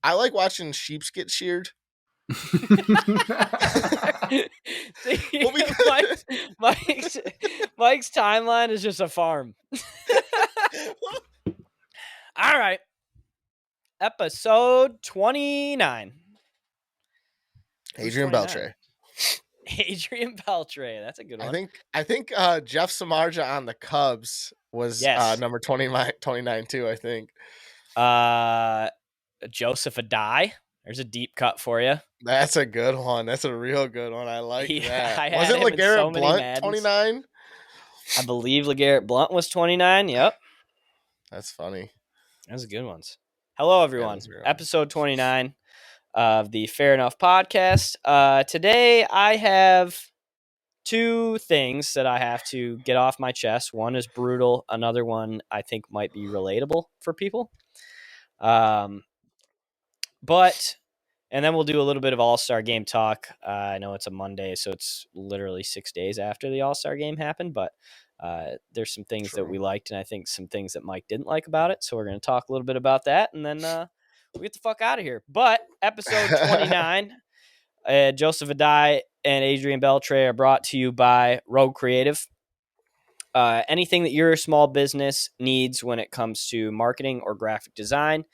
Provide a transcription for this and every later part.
I like watching sheeps get sheared. See, Well, because- Mike's timeline is just a farm. All right. Episode 29. Who's Adrian 29? Beltre. Adrian Beltre. That's a good one. I think Jeff Samardzija on the Cubs was Yes. number 29 too, I think. Joseph Adai. There's a deep cut for you. That's a good one. That's a real good one. I like that. I Wasn't had him in so LeGarrette many Blunt Maddens. 29? I believe LeGarrette Blunt was 29. Yep. That's funny. Those are good ones. Hello, everyone. those are good. Episode 29 of the Fair Enough podcast. Today, I have two things that I have to get off my chest. One is brutal. Another one I think might be relatable for people. And then we'll do a little bit of All-Star game talk. I know it's a Monday, so it's literally 6 days after the All-Star game happened, but there's some things that we liked, and I think some things that Mike didn't like about it. So we're going to talk a little bit about that, and then we'll get the fuck out of here. But episode 29, Joseph Adai and Adrian Beltre are brought to you by Rogue Creative. Anything that your small business needs when it comes to marketing or graphic design,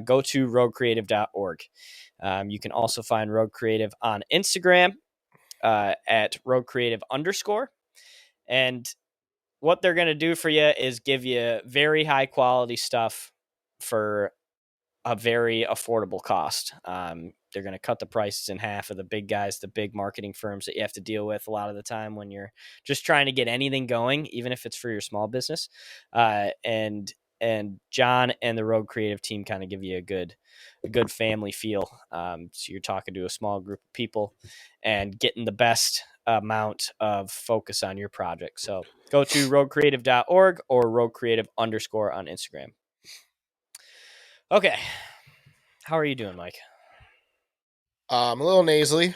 go to roguecreative.org. You can also find Rogue Creative on Instagram at roguecreative_. And what they're going to do for you is give you very high quality stuff for a very affordable cost. They're going to cut the prices in half of the big guys, the big marketing firms that you have to deal with a lot of the time when you're just trying to get anything going, even if it's for your small business. And John and the Rogue Creative team kind of give you a good family feel. So you're talking to a small group of people and getting the best amount of focus on your project. So go to roguecreative.org or roguecreative_ on Instagram. Okay. How are you doing, Mike? I'm a little nasally,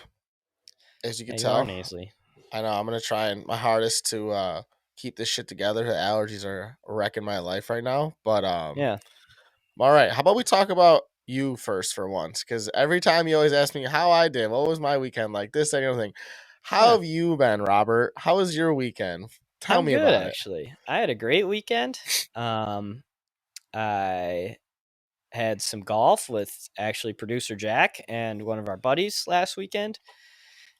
as you can tell. You are nasally. I know. I'm going to try my hardest to keep this shit together. The allergies are wrecking my life right now. But Yeah. all right. How about we talk about you first for once? Because every time you always ask me how I did, what was my weekend like, this, that, and everything. How have you been, Robert? How was your weekend? Tell me good, about actually. I had a great weekend. I had some golf with actually producer Jack and one of our buddies last weekend.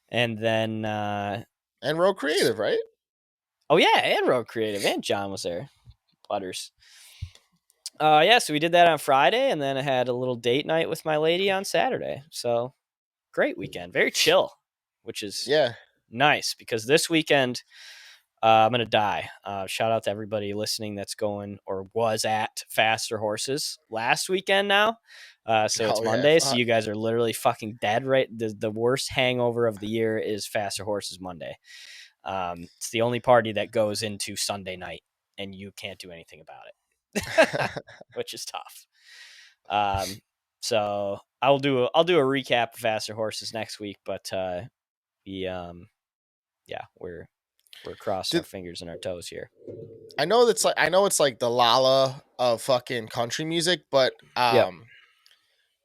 And then and Rogue Creative, right? Oh yeah, and Rogue Creative, and John was there. Butters. Yeah, so we did that on Friday, and then I had a little date night with my lady on Saturday. So great weekend. Very chill, which is nice because this weekend I'm going to die. Shout out to everybody listening that's going or was at Faster Horses last weekend now. So it's Monday, so you guys are literally fucking dead, right? The worst hangover of the year is Faster Horses Monday. It's the only party that goes into Sunday night, and you can't do anything about it, which is tough. So I'll do a recap of Faster Horses next week, but we're crossing our fingers and our toes here. I know it's like the Lala of fucking country music, but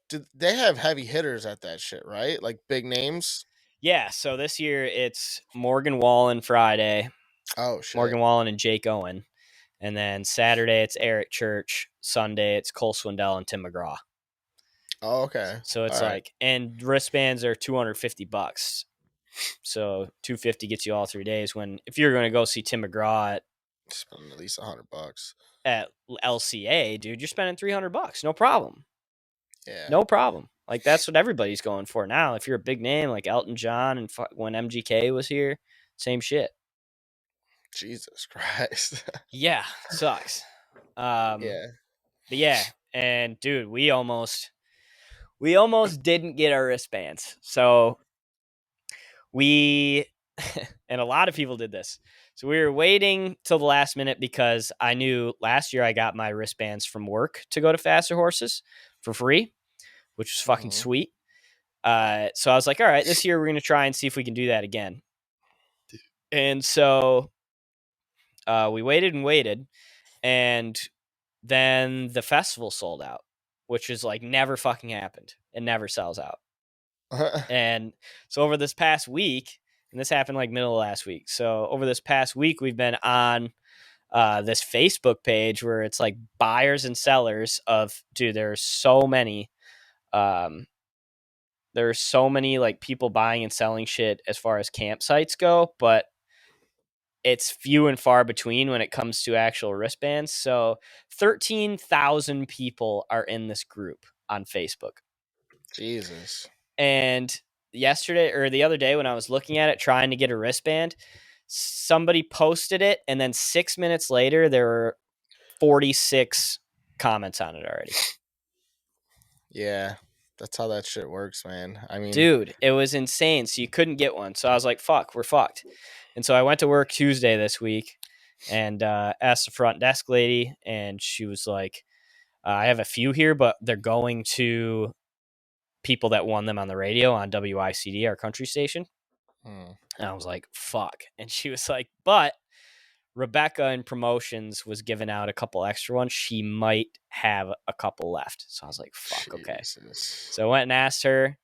do they have heavy hitters at that shit, right? Like big names? Yeah, so this year it's Morgan Wallen Friday. Oh shit. Morgan Wallen and Jake Owen. And then Saturday it's Eric Church. Sunday it's Cole Swindell and Tim McGraw. Oh, okay. So it's and wristbands are $250. So $250 gets you all 3 days. When if you're going to go see Tim McGraw spend at least $100 at LCA, dude, you're spending $300. No problem. Yeah, no problem. Like that's what everybody's going for now. If you're a big name like Elton John and when MGK was here, same shit. Jesus Christ. Yeah, sucks. But yeah, and dude, we almost didn't get our wristbands. So we and a lot of people did this. So we were waiting till the last minute because I knew last year I got my wristbands from work to go to Faster Horses for free, which was fucking sweet. So I was like, all right, this year we're going to try and see if we can do that again. And so we waited and waited, and then the festival sold out, which is like never fucking happened. It never sells out. And so over this past week, and this happened like middle of last week. So over this past week, we've been on this Facebook page where it's like buyers and sellers of, dude, there's so many like people buying and selling shit as far as campsites go, but it's few and far between when it comes to actual wristbands. So 13,000 people are in this group on Facebook. Jesus. And yesterday or the other day when I was looking at it, trying to get a wristband, somebody posted it. And then 6 minutes later, there were 46 comments on it already. Yeah, that's how that shit works, man. I mean, dude, it was insane. So you couldn't get one. So I was like, fuck, we're fucked. And so I went to work Tuesday this week and asked the front desk lady. And she was like, I have a few here, but they're going to people that won them on the radio on WICD, our country station. And I was like, fuck. And she was like, but Rebecca in promotions was giving out a couple extra ones. She might have a couple left. So I was like, fuck, okay. So I went and asked her,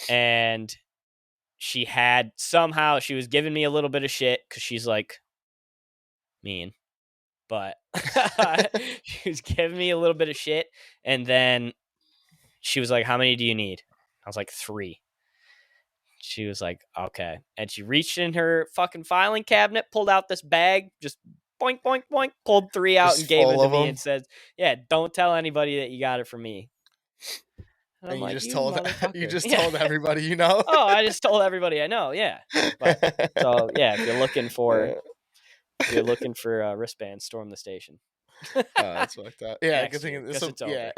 and she was giving me a little bit of shit because she's like mean, but she was giving me a little bit of shit. And then she was like, how many do you need? I was like, 3. She was like, okay. And she reached in her fucking filing cabinet, pulled out this bag, just boink, boink, boink, pulled 3 out and gave it to me and said, yeah, don't tell anybody that you got it from me. And I'm you like, just told everybody you know. Oh, I just told everybody I know, yeah. But so yeah, if you're looking for wristbands, storm the station. Oh, that's fucked up. Yeah, good thing it's over. Yeah.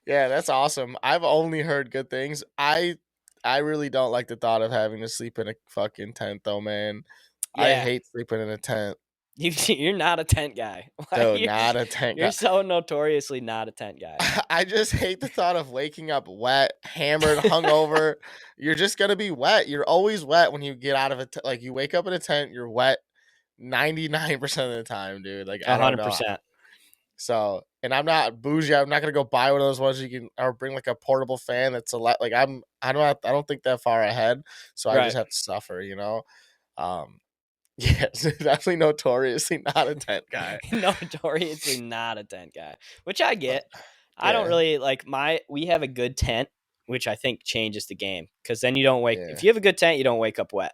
Yeah, that's awesome. I've only heard good things. I really don't like the thought of having to sleep in a fucking tent, though, man. Yeah. I hate sleeping in a tent. You're not a tent guy. Dude, not a tent guy. You're so notoriously not a tent guy. I just hate the thought of waking up wet, hammered, hungover. You're just gonna be wet. You're always wet when you get out of a like you wake up in a tent. You're wet 99% of the time, dude. Like 100%. So, and I'm not bougie. I'm not gonna go buy one of those ones you can, or bring like a portable fan. That's a lot. Like I don't think that far ahead. So I just have to suffer, you know. Yes, definitely notoriously not a tent guy. Notoriously not a tent guy, which I get. I don't really like we have a good tent, which I think changes the game because then you don't wake. If you have a good tent, you don't wake up wet.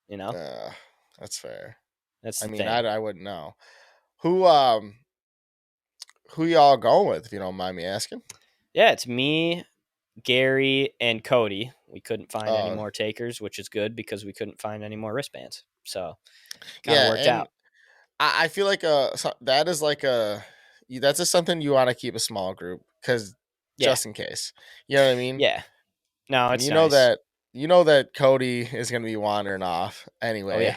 You know, that's fair. That's I the mean, thing. I wouldn't know who y'all going with, if you don't mind me asking. Yeah, it's me, Gary, and Cody. We couldn't find any more takers, which is good because we couldn't find any more wristbands. So kind of worked out. I feel like that is like that's just something you want to keep a small group because just in case, you know what I mean? Yeah. No, it's you know that Cody is going to be wandering off anyway.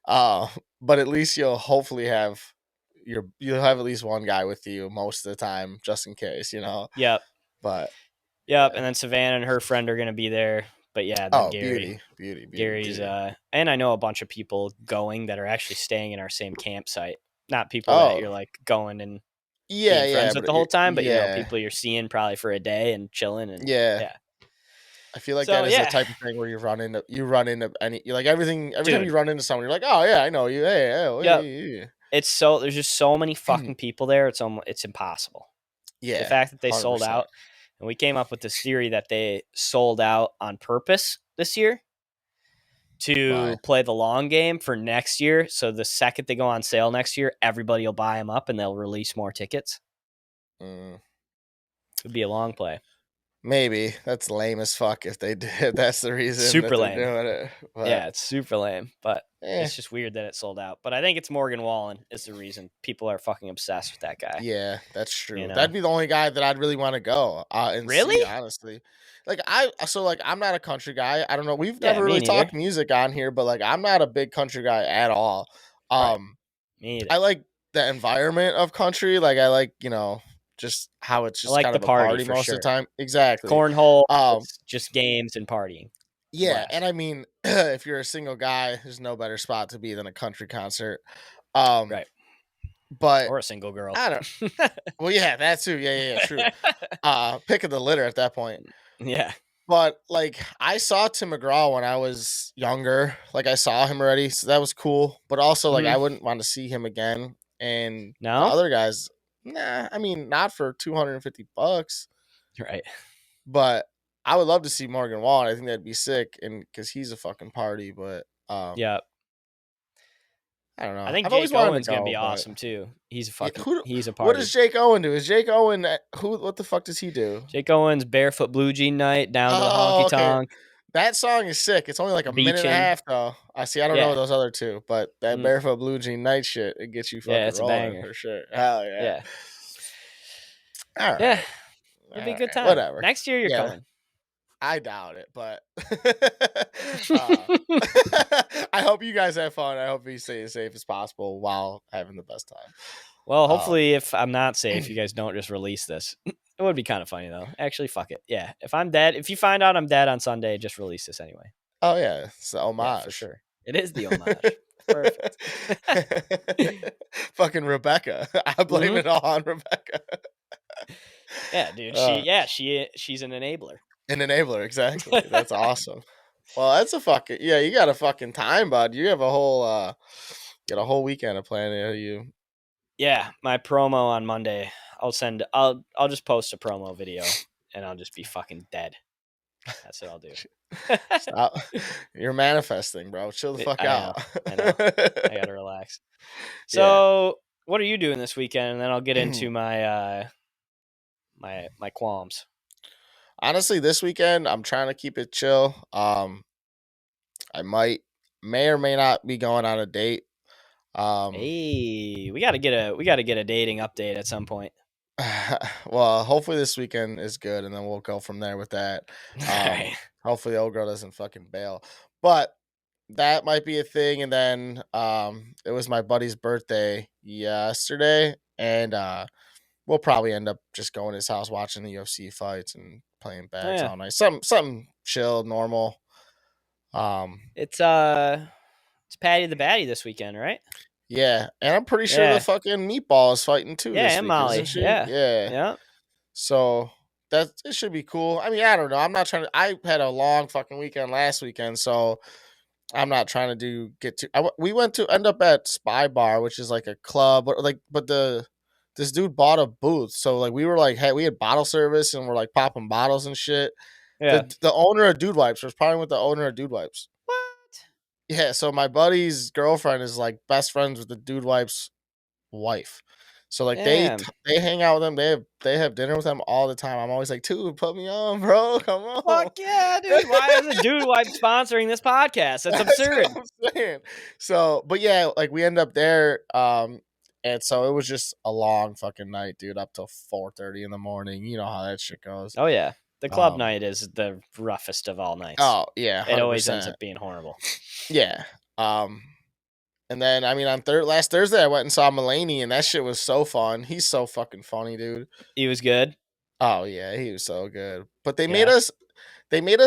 Oh, yeah. But at least you'll hopefully have you'll have at least one guy with you most of the time, just in case, you know. Yep. But and then Savannah and her friend are going to be there. But yeah, then Gary. Beauty. Gary's and I know a bunch of people going that are actually staying in our same campsite. Not people that you're like going and being friends with the whole time, but you know, people you're seeing probably for a day and chilling and I feel like that is the type of thing where you run into any like everything every time you run into someone, you're like, oh yeah, I know you. Hey. It's there's just so many fucking people there. It's impossible. Yeah, the fact that they 100%. sold out, and we came up with this theory that they sold out on purpose this year to play the long game for next year. So the second they go on sale next year, everybody will buy them up and they'll release more tickets. It'd be a long play. Maybe that's lame as fuck if they did. That's the reason. Super lame. Doing it. But, yeah, it's super lame, but it's just weird that it sold out. But I think it's Morgan Wallen is the reason people are fucking obsessed with that guy. Yeah, that's true. You know? That'd be the only guy that I'd really want to go. And really? See, honestly, like I'm not a country guy. I don't know. We've never really talked music on here, but like I'm not a big country guy at all. Me either. I like the environment of country. Like I like, you know, just how it's just like kind the of a party most of the time. Exactly. Cornhole, just games and partying. Yeah, blast. And I mean, if you're a single guy, there's no better spot to be than a country concert. Right. But Or a single girl. I don't. Well, yeah, that too. Yeah, true. Pick of the litter at that point. Yeah. But like I saw Tim McGraw when I was younger. Like I saw him already, so that was cool. But also like I wouldn't want to see him again. And the No? other guys, nah, I mean not for $250. Right. But I would love to see Morgan Wallen. I think that'd be sick, and because he's a fucking party. But Yeah. I don't I know. think I've always Jake wanted to Owen's gonna go, be but awesome too. He's yeah, he's a what party. does Jake Owen do? Is Jake Owen who? What the fuck does he do? Jake Owen's barefoot blue jean night down to the Oh, honky okay. tonk. That song is sick. It's only like a minute and a Beaching. half though. I see. I don't know Yeah. those other two, but that Mm. barefoot blue jean night shit, it gets you Yeah, fucking it's a rolling banger. for sure. Hell yeah. Yeah. All Yeah. right. It'll be a good time. Whatever. Next year you're Yeah. coming. I doubt it, but I hope you guys have fun. I hope you stay as safe as possible while having the best time. Well, hopefully if I'm not safe, you guys don't just release this. It would be kind of funny though. Actually, fuck it. Yeah. If I'm dead, if you find out I'm dead on Sunday, just release this anyway. Oh yeah, it's the homage. Yeah, for sure. It is the homage. Perfect. Fucking Rebecca. I blame it all on Rebecca. Yeah, dude. She's an enabler. An enabler, exactly. That's awesome. Well, that's a fucking you got a fucking time, bud. You have a whole weekend of planning. You Yeah, my promo on Monday. I'll just post a promo video and I'll just be fucking dead. That's what I'll do. Stop. You're manifesting, bro. Chill the fuck out. I know. I gotta relax. So what are you doing this weekend? And then I'll get into my my qualms. Honestly, this weekend I'm trying to keep it chill. I may or may not be going on a date. Hey, we gotta get a dating update at some point. Well, hopefully this weekend is good, and then we'll go from there with that. Right. Hopefully the old girl doesn't fucking bail, but that might be a thing. And then it was my buddy's birthday yesterday, and we'll probably end up just going to his house, watching the UFC fights and playing bags all night. Something chill, normal. It's Patty the Batty this weekend, right? Yeah, and I'm pretty sure the fucking Meatball is fighting too. Yeah, this and week, Molly. isn't she? Yeah. So it should be cool. I mean, I don't know. I'm not trying to. I had a long fucking weekend last weekend, so I'm not trying to we went to end up at Spy Bar, which is like a club, but this dude bought a booth, so like we were like, hey, we had bottle service and we're like popping bottles and shit. Yeah. The owner of Dude Wipes was probably with the owner of Dude Wipes. What? Yeah, so my buddy's girlfriend is like best friends with the Dude Wipes wife. So like they hang out with them. They have dinner with them all the time. I'm always like, dude, put me on, bro. Come on. Fuck yeah, dude. Why is a Dude Wipe sponsoring this podcast? That's absurd. What I'm saying. So, but yeah, like we end up there, and so it was just a long fucking night, dude, up till 4:30 in the morning. You know how that shit goes. Oh yeah. The club night is the roughest of all nights. Oh yeah, 100%. It always ends up being horrible. Yeah. And then I mean on last Thursday I went and saw Mulaney, and that shit was so fun. He's so fucking funny, dude. He was good. Oh yeah, he was so good. But they made us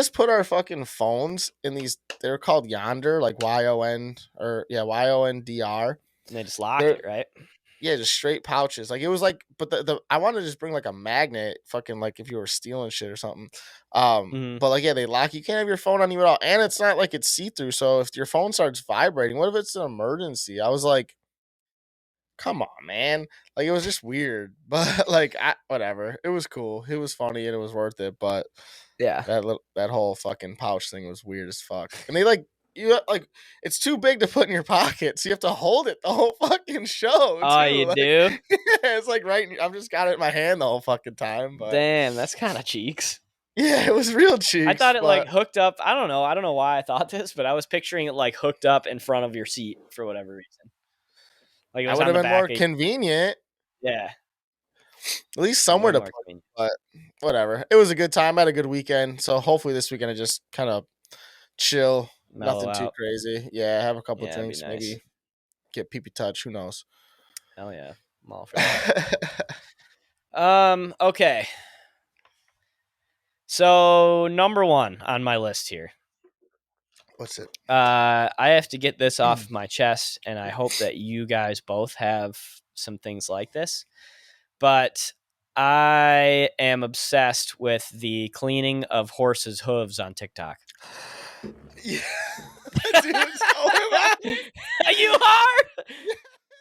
put our fucking phones in these. They're called Yonder, like YONDR. And they just lock it, right? Yeah, just straight pouches. Like it was like, but the I wanted to just bring like a magnet, fucking like if you were stealing shit or something. But like they lock. You can't have your phone on you at all, and it's not like it's see through. So if your phone starts vibrating, what if it's an emergency? I was like, come on, man. Like it was just weird, but like whatever. It was cool. It was funny and it was worth it. But yeah, that whole fucking pouch thing was weird as fuck. And they it's too big to put in your pocket, so you have to hold it the whole fucking show. Oh, you do? It's like I've just got it in my hand the whole fucking time. But damn, that's kind of cheeks. Yeah, it was real cheeks. I thought it like hooked up. I don't know why I thought this, but I was picturing it like hooked up in front of your seat for whatever reason. Like it was would have been more convenient. Yeah, at least somewhere to put it, but whatever. It was a good time. I had a good weekend, so hopefully this weekend I just kind of chill. Nothing too crazy. Yeah, have a couple of drinks, nice. Maybe get pee-pee touch. Who knows? Hell yeah, I'm all for that. Okay. So number 1 on my list here. What's it? I have to get this off my chest, and I hope that you guys both have some things like this. But I am obsessed with the cleaning of horses' hooves on TikTok. Yeah. Dude, so am I. You are?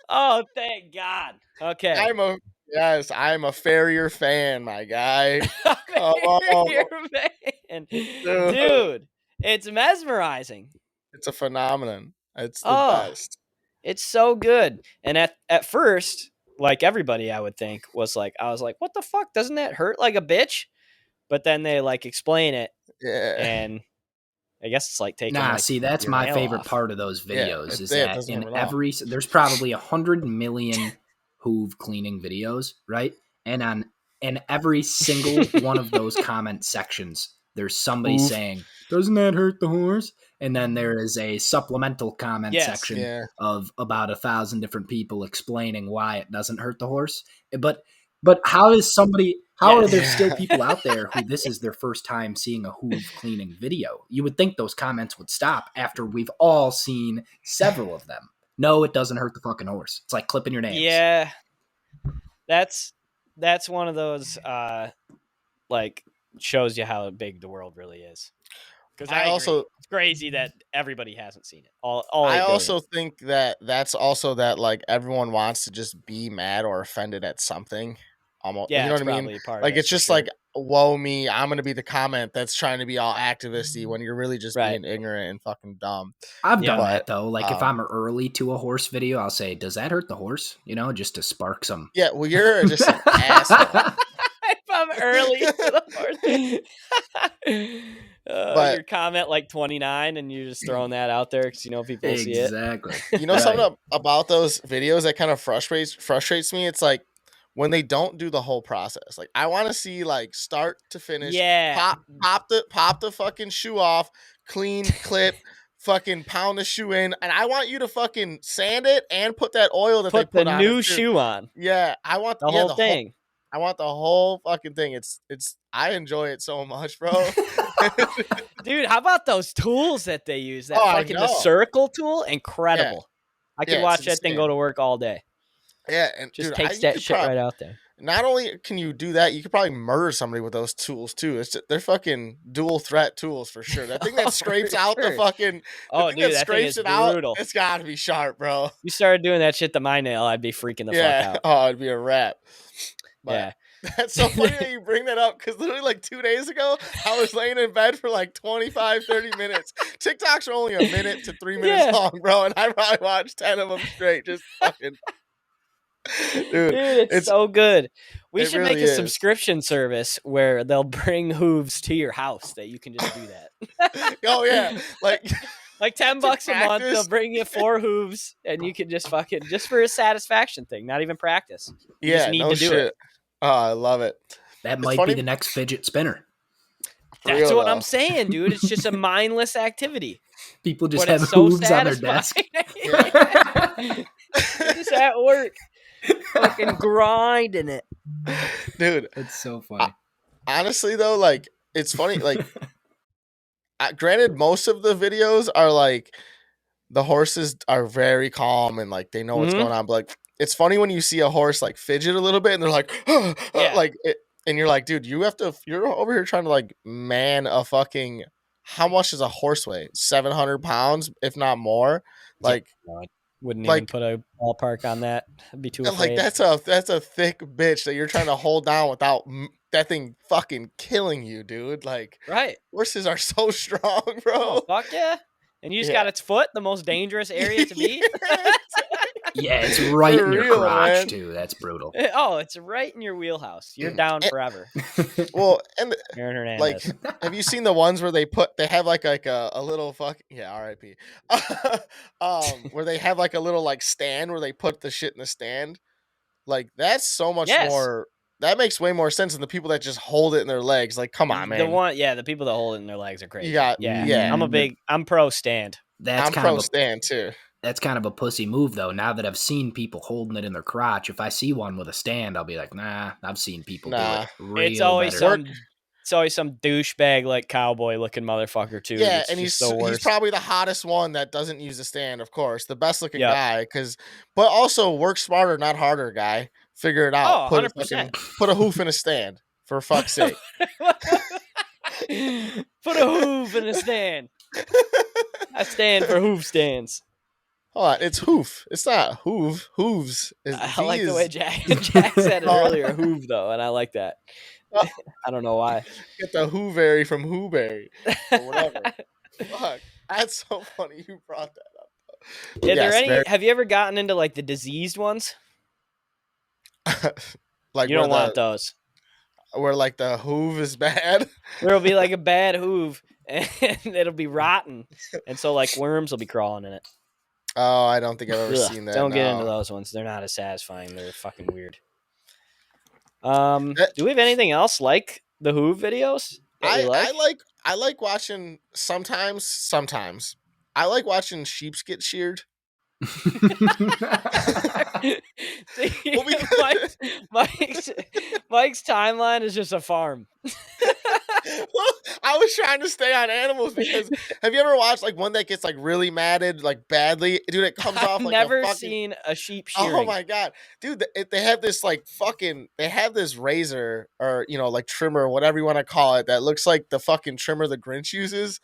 Oh, thank God. Okay. I'm a farrier fan, my guy. Come on. Fan. Dude, it's mesmerizing. It's a phenomenon. It's the Oh, best. it's so good. And at first, like everybody, I would think I was like, what the fuck? Doesn't that hurt like a bitch? But then they like explain it, Yeah. and I guess it's like taking see, that's your my nail favorite off. part of those videos is it that doesn't in hurt at all. there's probably 100 million hoof cleaning videos, right? And in every single one of those comment sections, there's somebody saying, "Doesn't that hurt the horse?" And then there is a supplemental comment section of about 1,000 different people explaining why it doesn't hurt the horse. But how is somebody? How are there still people out there who this is their first time seeing a hoof cleaning video? You would think those comments would stop after we've all seen several of them. No, it doesn't hurt the fucking horse. It's like clipping your nails. Yeah, that's one of those like shows you how big the world really is. Because it's crazy that everybody hasn't seen it. All I also think that that's also that like everyone wants to just be mad or offended at something. Almost, yeah, you know what I mean? Like it's just like, whoa me, I'm gonna be the comment that's trying to be all activisty when you're really just being ignorant and fucking dumb. I've done that though. Like if I'm early to a horse video, I'll say, "Does that hurt the horse?" You know, just to spark some. Yeah, well, you're just an asshole. If I'm early to the horse. But your comment like 29 and you're just throwing that out there because people see it. Exactly. You know something about those videos that kind of frustrates me? It's like when they don't do the whole process. Like I want to see like start to finish. Yeah. Pop the fucking shoe off, clean clip, fucking pound the shoe in, and I want you to fucking sand it and put that oil that they put the on new it too. shoe on. Yeah, I want the whole thing. I want the whole fucking thing. It's I enjoy it so much, bro. Dude, how about those tools that they use? That the circle tool, incredible. I could watch that thing go to work all day. Yeah, and just takes that shit right out there. Not only can you do that, you could probably murder somebody with those tools too. They're fucking dual threat tools for sure. That thing that scrapes out the fucking dude, that thing is brutal. It's gotta be sharp, bro. You started doing that shit to my nail, I'd be freaking the fuck out. Oh, it'd be a wrap. But that's so funny that you bring that up because literally like 2 days ago, I was laying in bed for like 25, 30 minutes. TikToks are only a minute to 3 minutes long, bro, and I probably watched 10 of them straight. Just fucking. Dude, it's so good. We should really make a subscription service where they'll bring hooves to your house that you can just do that. Oh yeah, like $10 a month. They'll bring you 4 hooves, and you can just fucking just for a satisfaction thing, not even practice. You just need to do it. Oh, I love it. That might be the next fidget spinner. That's what I'm saying, dude. It's just a mindless activity. People just have hooves on their desk. Just at work. Fucking grinding it. Dude. It's so funny. Honestly, though, like, it's funny. Like, granted, most of the videos are like, the horses are very calm and like they know what's going on. But like, it's funny when you see a horse like fidget a little bit and they're like, like it, and you're like, dude, you're over here trying to like man a fucking, how much does a horse weigh? 700 pounds, if not more. Like, wouldn't even put a ballpark on that. I'd be too afraid. Like that's a thick bitch that you're trying to hold down without that thing fucking killing you, dude. Like, horses are so strong, bro. Oh, fuck yeah. And you just got its foot, the most dangerous area to be. Yeah, it's right in your crotch, too. That's brutal. Oh, it's right in your wheelhouse. You're down forever. Well, and Aaron Hernandez. like, have you seen the ones where they have like a little R.I.P. Where they have like a little like stand where they put the shit in the stand? Like, that's so much more. That makes way more sense than the people that just hold it in their legs. Like, come on, man. The people that hold it in their legs are crazy. I'm pro stand. I'm pro stand too. That's kind of a pussy move, though. Now that I've seen people holding it in their crotch, if I see one with a stand, I'll be like, nah, I've seen people do it real It's always better. It's always some douchebag like cowboy looking motherfucker too. Yeah, That's and just the he's worst. probably the hottest one that doesn't use a stand, of course. The best looking Yep. guy, but also work smarter, not harder, guy. Figure it out. Oh, Put 100%. put a hoof in a stand, for fuck's sake. Put a hoof in a stand. I stand for hoof stands. Hold on, it's hoof. It's not hoove. Hooves. I like the way Jack said it earlier, hoof though, and I like that. I don't know why. Get the hoovery from Hooberry or whatever. Fuck, that's so funny you brought that up. Are there any? Have you ever gotten into like the diseased ones? Like you don't want those. Where like the hoof is bad. There'll be like a bad hoof, and it'll be rotten, and so like worms will be crawling in it. Oh, I don't think I've ever seen that. Don't get into those ones. They're not as satisfying. They're fucking weird. Do we have anything else like the hoof videos? I like watching sometimes. I like watching sheeps get sheared. See, Mike's timeline is just a farm. I was trying to stay on animals because have you ever watched like one that gets like really matted like badly, dude? It comes off like never seen a sheep shearing. Oh my god, dude! They have this like they have this razor or like trimmer or whatever you want to call it that looks like the fucking trimmer the Grinch uses,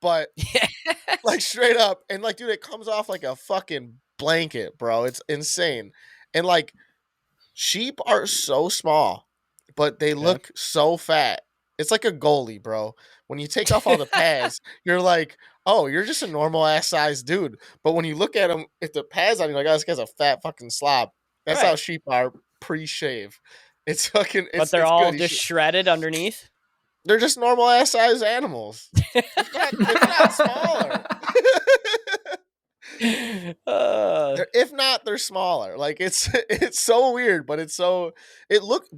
but like straight up and like dude, it comes off like a fucking blanket, bro. It's insane, and like sheep are so small, but they look so fat. It's like a goalie, bro. When you take off all the pads, you're like, oh, you're just a normal ass size dude. But when you look at him, if the pads on, you're like, oh, this guy's a fat fucking slob. That's how sheep are pre-shave. It's fucking. But they're all just shredded underneath. They're just normal ass size animals. If not smaller. If not, they're smaller. Like it's so weird, but but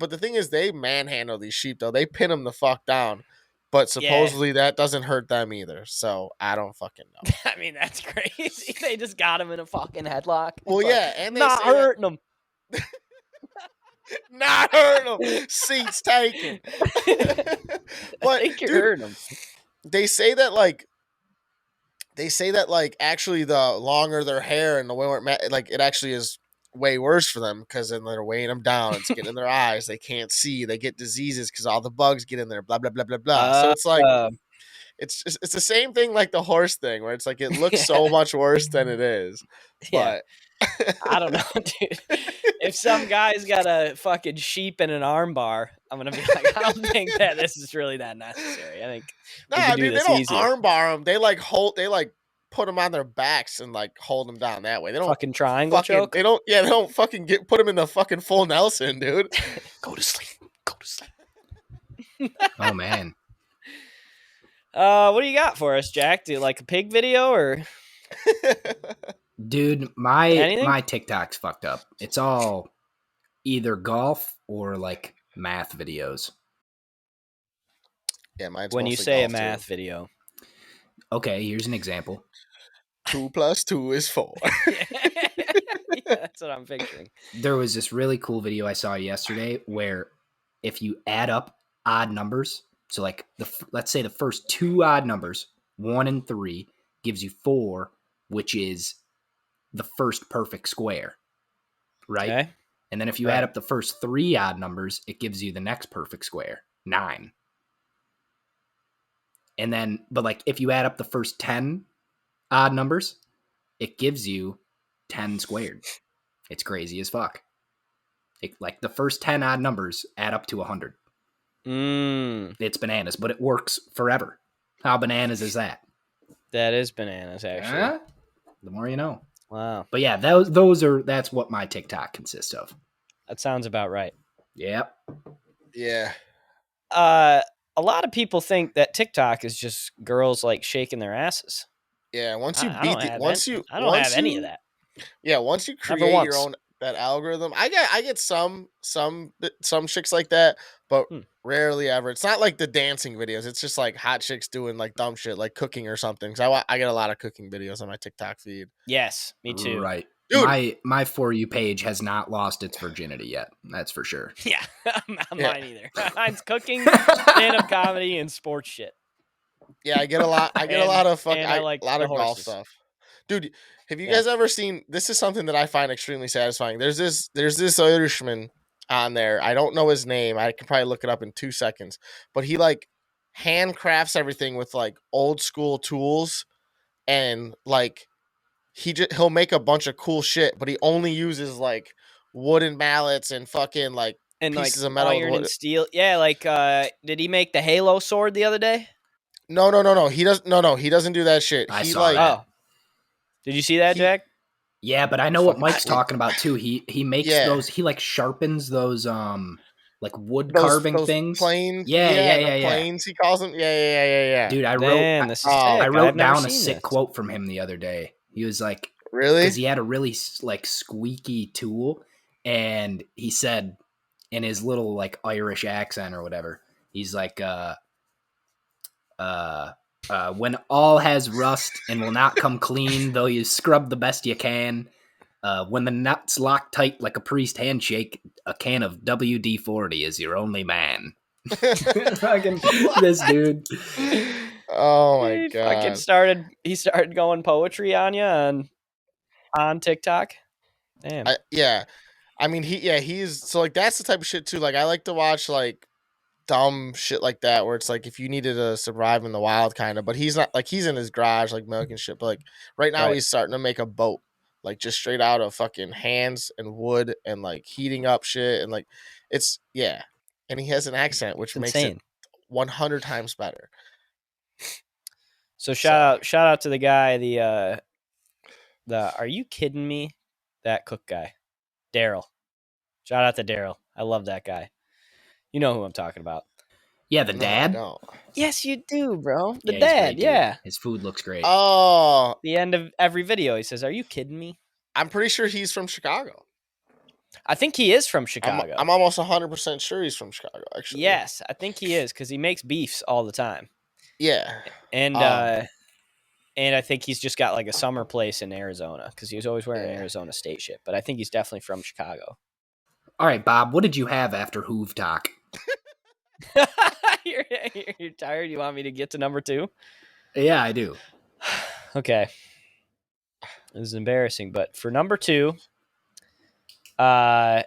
the thing is they manhandle these sheep though. They pin them the fuck down, but supposedly that doesn't hurt them either. So I don't fucking know. I mean, that's crazy. They just got him in a fucking headlock. Well, yeah, and they not hurting them. Not hurting them. Seats taken. But I think you're hurting them. They say that like actually the longer their hair and the way like it actually is way worse for them because then they're weighing them down. It's getting in their eyes. They can't see. They get diseases because all the bugs get in there. Blah blah blah blah blah. So it's like it's the same thing like the horse thing where it's like it looks so much worse than it is. Yeah. But I don't know, dude. If some guy's got a fucking sheep in an arm bar, I'm gonna be like, I don't think that this is really that necessary. I think dude, they don't arm bar them. They like put them on their backs and like hold them down that way. They don't fucking triangle choke. They don't fucking put them in the fucking full Nelson, dude. Go to sleep. Oh man. What do you got for us, Jack? Do you like a pig video or? Dude, my TikTok's fucked up. It's all either golf or like math videos. Yeah, mine's when you say a math video. Okay, here's an example. 2 + 2 is 4. Yeah, that's what I'm picturing. There was this really cool video I saw yesterday where if you add up odd numbers, so like let's say the first 2 odd numbers, 1 and 3, gives you 4, which is the first perfect square, right? Okay. And then if you add up the first 3 odd numbers, it gives you the next perfect square, 9. And then, but like if you add up the first 10 odd numbers, it gives you 10 squared. It's crazy as fuck. Like the first 10 odd numbers add up to 100. It's bananas, but it works forever. How bananas is that? That is bananas, actually. The more you know. Wow. But yeah, that's what my TikTok consists of. That sounds about right. Yep. Yeah. A lot of people think that TikTok is just girls like shaking their asses. Yeah, I don't have any of that. Yeah, once you create your own that algorithm, I get some chicks like that, but rarely ever. It's not like the dancing videos. It's just like hot chicks doing like dumb shit, like cooking or something. Because I get a lot of cooking videos on my TikTok feed. Yes, me too. Right. Dude. my For You page has not lost its virginity yet. That's for sure. Yeah, not Yeah. mine either. Mine's cooking, stand-up comedy, and sports shit. Yeah, I get a lot. I get a lot of I like a lot the of golf horses. stuff. Dude, have you Yeah. guys ever seen? This is something that I find extremely satisfying. There's this Irishman on there. I don't know his name. I can probably look it up in 2 seconds. But he like handcrafts everything with like old school tools, and like he'll make a bunch of cool shit. But he only uses like wooden mallets and fucking like And pieces like of metal. iron and steel. Yeah, like did he make the Halo sword the other day? No. He doesn't. No. He doesn't do that shit. I He saw like that. Oh, did you see that, Jack? Yeah, but I know what Fucking Mike's sweet. talking about too. He makes Yeah. those. He like sharpens those like wood those carving things. planes. Yeah. Planes. He calls them. Yeah. Dude, I Man, this is sick. I wrote I've never down a seen sick this. quote from him the other day. He was like, Really? because he had a really like squeaky tool, and he said in his little like Irish accent or whatever, he's like, when all has rust and will not come clean, though you scrub the best you can. When the nuts lock tight like a priest handshake, a can of WD-40 is your only man. Fucking this dude. Oh my He god. fucking started. He started going poetry on you on TikTok. Damn. Yeah. I mean, he's so like that's the type of shit too. Like I like to watch like dumb shit like that where it's like if you needed to survive in the wild kind of, but he's not like he's in his garage like milking shit. But like right now Right. he's starting to make a boat like just straight out of fucking hands and wood and like heating up shit and like it's yeah. And he has an accent which It's makes insane. it 100 times better. So shout out to the guy, the are you kidding me? That cook guy, Daryl. Shout out to Daryl. I love that guy. You know who I'm talking about. Yeah, the dad. No. Yes, you do, bro. The he's dad. great, dude. Yeah. His food looks great. Oh, The end of every video, he says, "Are you kidding me?" I'm pretty sure he's from Chicago. I think he is from Chicago. I'm almost 100% sure he's from Chicago, actually. Yes, I think he is because he makes beefs all the time. Yeah. And I think he's just got like a summer place in Arizona because he was always wearing Arizona State shit. But I think he's definitely from Chicago. All right, Bob, what did you have after Hoove Talk? You're tired? You want me to get to number 2? Yeah, I do. Okay. This is embarrassing, but for number 2, I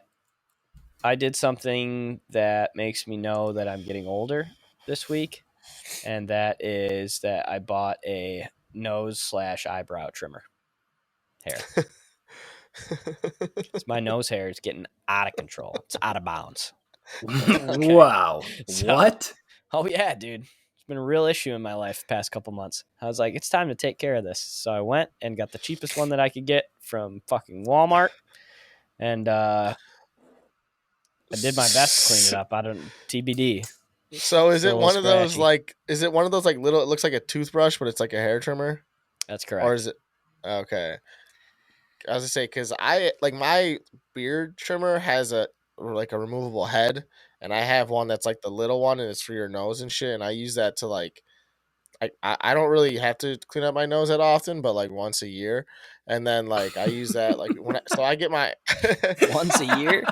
did something that makes me know that I'm getting older this week, and that is that I bought a nose/eyebrow trimmer hair. My nose hair is getting out of control. It's out of bounds. Okay. Wow. So- What? Oh yeah, dude. It's been a real issue in my life the past couple months. I was like, it's time to take care of this. So I went and got the cheapest one that I could get from fucking Walmart. And I did my best to clean it up. I don't TBD. So is Still it a one of little those scratchy. like is it one of those like little it looks like a toothbrush but it's like a hair trimmer? That's correct. Or is it okay. I was gonna say because I like my beard trimmer has a like a removable head and I have one that's like the little one and it's for your nose and shit and I use that to like I don't really have to clean up my nose that often but like once a year and then like I use that like so I get my Once a year?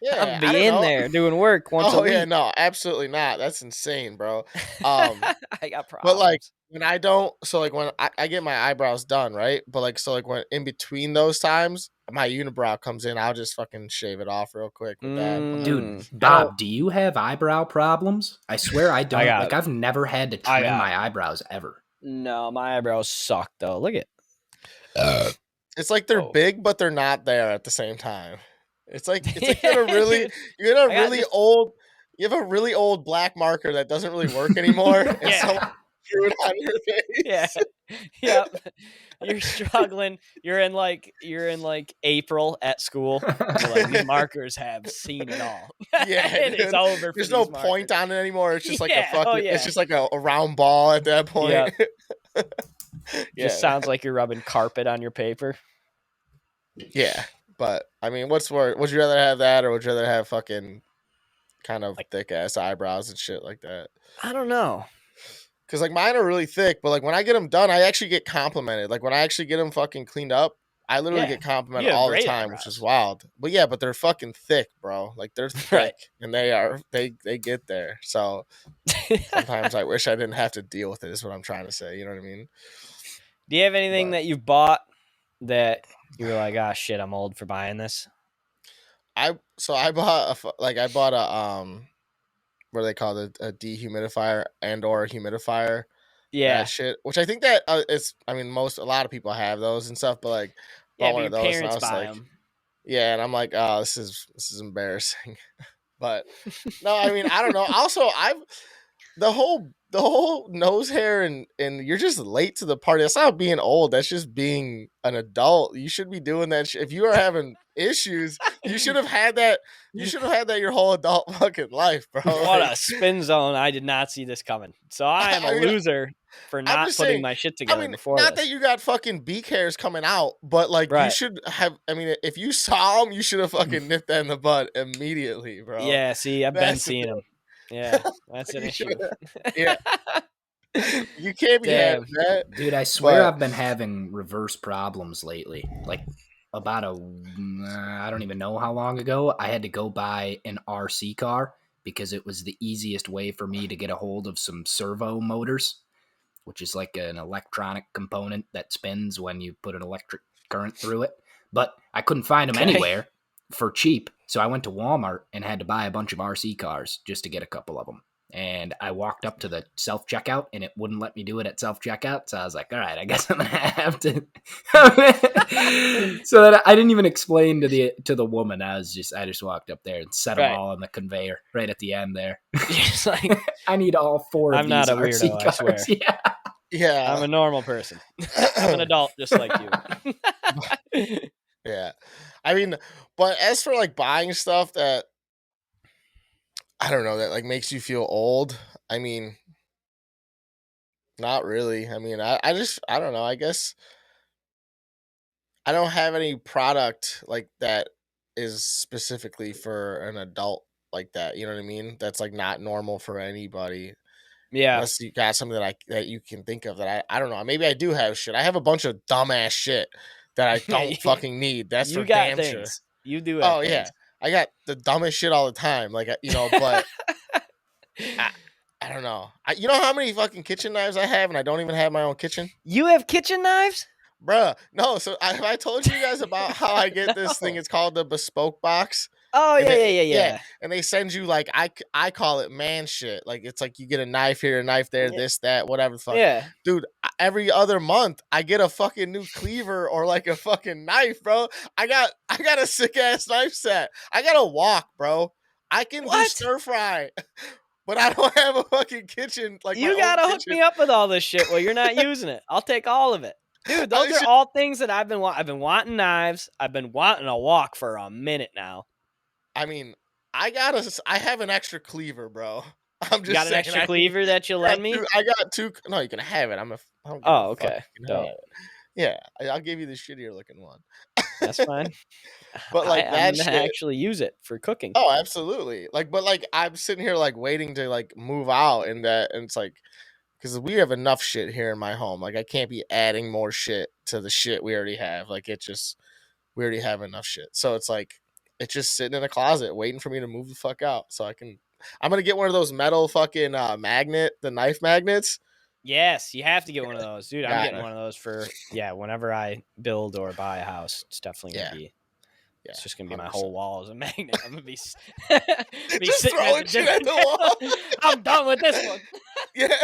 yeah I'll I be don't in know. there doing work once a Oh week. yeah, no, absolutely not. That's insane, bro. I got problems. But like when I don't, so like when I get my eyebrows done, right? But like so like when in between those times, my unibrow comes in, I'll just fucking shave it off real quick with that. But, Dude, I Bob, don't- do you have eyebrow problems? I swear I don't. got Like, it. I've never had to I trim got my eyebrows ever. No, my eyebrows suck though. Look at it's like they're Oh. big, but they're not there at the same time. It's like you got a really Dude, you got a I got really this- old you have a really old black marker that doesn't really work anymore. And Yeah. someone drew it on your face. Yeah. Yep. You're struggling. You're in like April at school. You're like, these markers have seen it all. Yeah, And it's dude. over. There's for no these point markers. on it anymore. It's just like Yeah, a fucking. oh, yeah. It's just like a round ball at that point. Yep. Yeah, Just sounds like you're rubbing carpet on your paper. yeah. But I mean, what's worse? Would you rather have that, or would you rather have fucking kind of Like- thick ass eyebrows and shit like that? I don't know. Because like mine are really thick, but like when I get them done, I actually get complimented. Like when I actually get them fucking cleaned up, I literally Yeah, get complimented you have all the great time, which is eyebrows. wild. But yeah, but they're fucking thick, bro. Like they're Right. thick, and they get there. So sometimes I wish I didn't have to deal with it. Is what I'm trying to say. You know what I mean? Do you have anything But that you've bought that you were like, "Ah, shit, I'm old for buying this"? I bought I bought a what do they call it, a dehumidifier and or a humidifier, that Yeah, shit, which I think that is, I mean, a lot of people have those and stuff, but like yeah, bought but one your of those and I parents was buy like, them. yeah, and I'm like, oh, this is embarrassing. But no, I mean, I don't know. Also, I've the whole nose hair, and you're just late to the party. That's not being old. That's just being an adult. You should be doing that. If you are having issues, you should have had that. You should have had that your whole adult fucking life, bro. What Like, a spin zone! I did not see this coming. So I am a I mean, loser for I'm not just putting saying. my shit I together mean, before not that this. you got fucking beak hairs coming out, but like you Right. should have. I mean, if you saw them, you should have fucking nipped that in the bud immediately, bro. Yeah, see, I've been That's the seeing thing. them. Yeah, that's an You should issue. Yeah, you can't be having Damn. that. Dude, I swear But I've been having reverse problems lately. Like about I don't even know how long ago, I had to go buy an RC car because it was the easiest way for me to get a hold of some servo motors, which is like an electronic component that spins when you put an electric current through it. But I couldn't find them Okay. anywhere for cheap. So I went to Walmart and had to buy a bunch of RC cars just to get a couple of them. And I walked up to the self checkout and it wouldn't let me do it at self checkout. So I was like, all right, I guess I'm gonna have to. So that I didn't even explain to the woman. I just walked up there and set them Right. all on the conveyor right at the end there. It's like, I need all four of I'm these not a RC weirdo, I cars. swear. Yeah. yeah, I'm a normal person. I'm an adult just like you. yeah. I mean, but as for like buying stuff that I don't know that like makes you feel old, I mean, not really. I mean, I don't know. I guess I don't have any product like that is specifically for an adult like that. You know what I mean? That's like not normal for anybody. Yeah. Unless you got something that you can think of that I don't know. Maybe I do have shit. I have a bunch of dumbass shit that I don't fucking need. That's You for got damn sure. things. You do have Oh yeah, things. I got the dumbest shit all the time. Like but I, I don't know. You know how many fucking kitchen knives I have, and I don't even have my own kitchen, You have kitchen knives? bruh. No, so have I told you guys about how I get this thing? No. It's called the Bespoke Box. Oh, And yeah. and they send you like I call it man shit. Like it's like you get a knife here, a knife there, Yeah. this that, whatever the fuck. Yeah. Dude, every other month I get a fucking new cleaver or like a fucking knife, bro. I got a sick ass knife set. I got a wok, bro. I can do What? stir fry, but I don't have a fucking kitchen like my You own gotta hook kitchen. me up with all this shit while you're not using it. I'll take all of it. Dude, those are all things that I've been wanting knives. I've been wanting a wok for a minute now. I mean, I have an extra cleaver, bro. I'm just You got an saying. extra cleaver that you'll lend me? I got two. No, you can have it. I don't give Oh, a fuck. okay. You can have Dope. it. Yeah, I'll give you the shittier looking one. That's fine. But like I'm that gonna shit. actually use it for cooking. Oh, absolutely. Like, but like I'm sitting here like waiting to like move out, and it's like because we have enough shit here in my home. Like I can't be adding more shit to the shit we already have. Like we already have enough shit. So it's like it's just sitting in a closet waiting for me to move the fuck out so I can. I'm gonna get one of those metal fucking the knife magnets. Yes, you have to get one of those, dude. I'm getting Gotta. one of those for whenever I build or buy a house. It's definitely gonna be. Yeah, It's just gonna be my 100%. whole wall as a magnet. I'm gonna be Just sitting throwing at the shit at the wall. I'm done with this one. Yeah.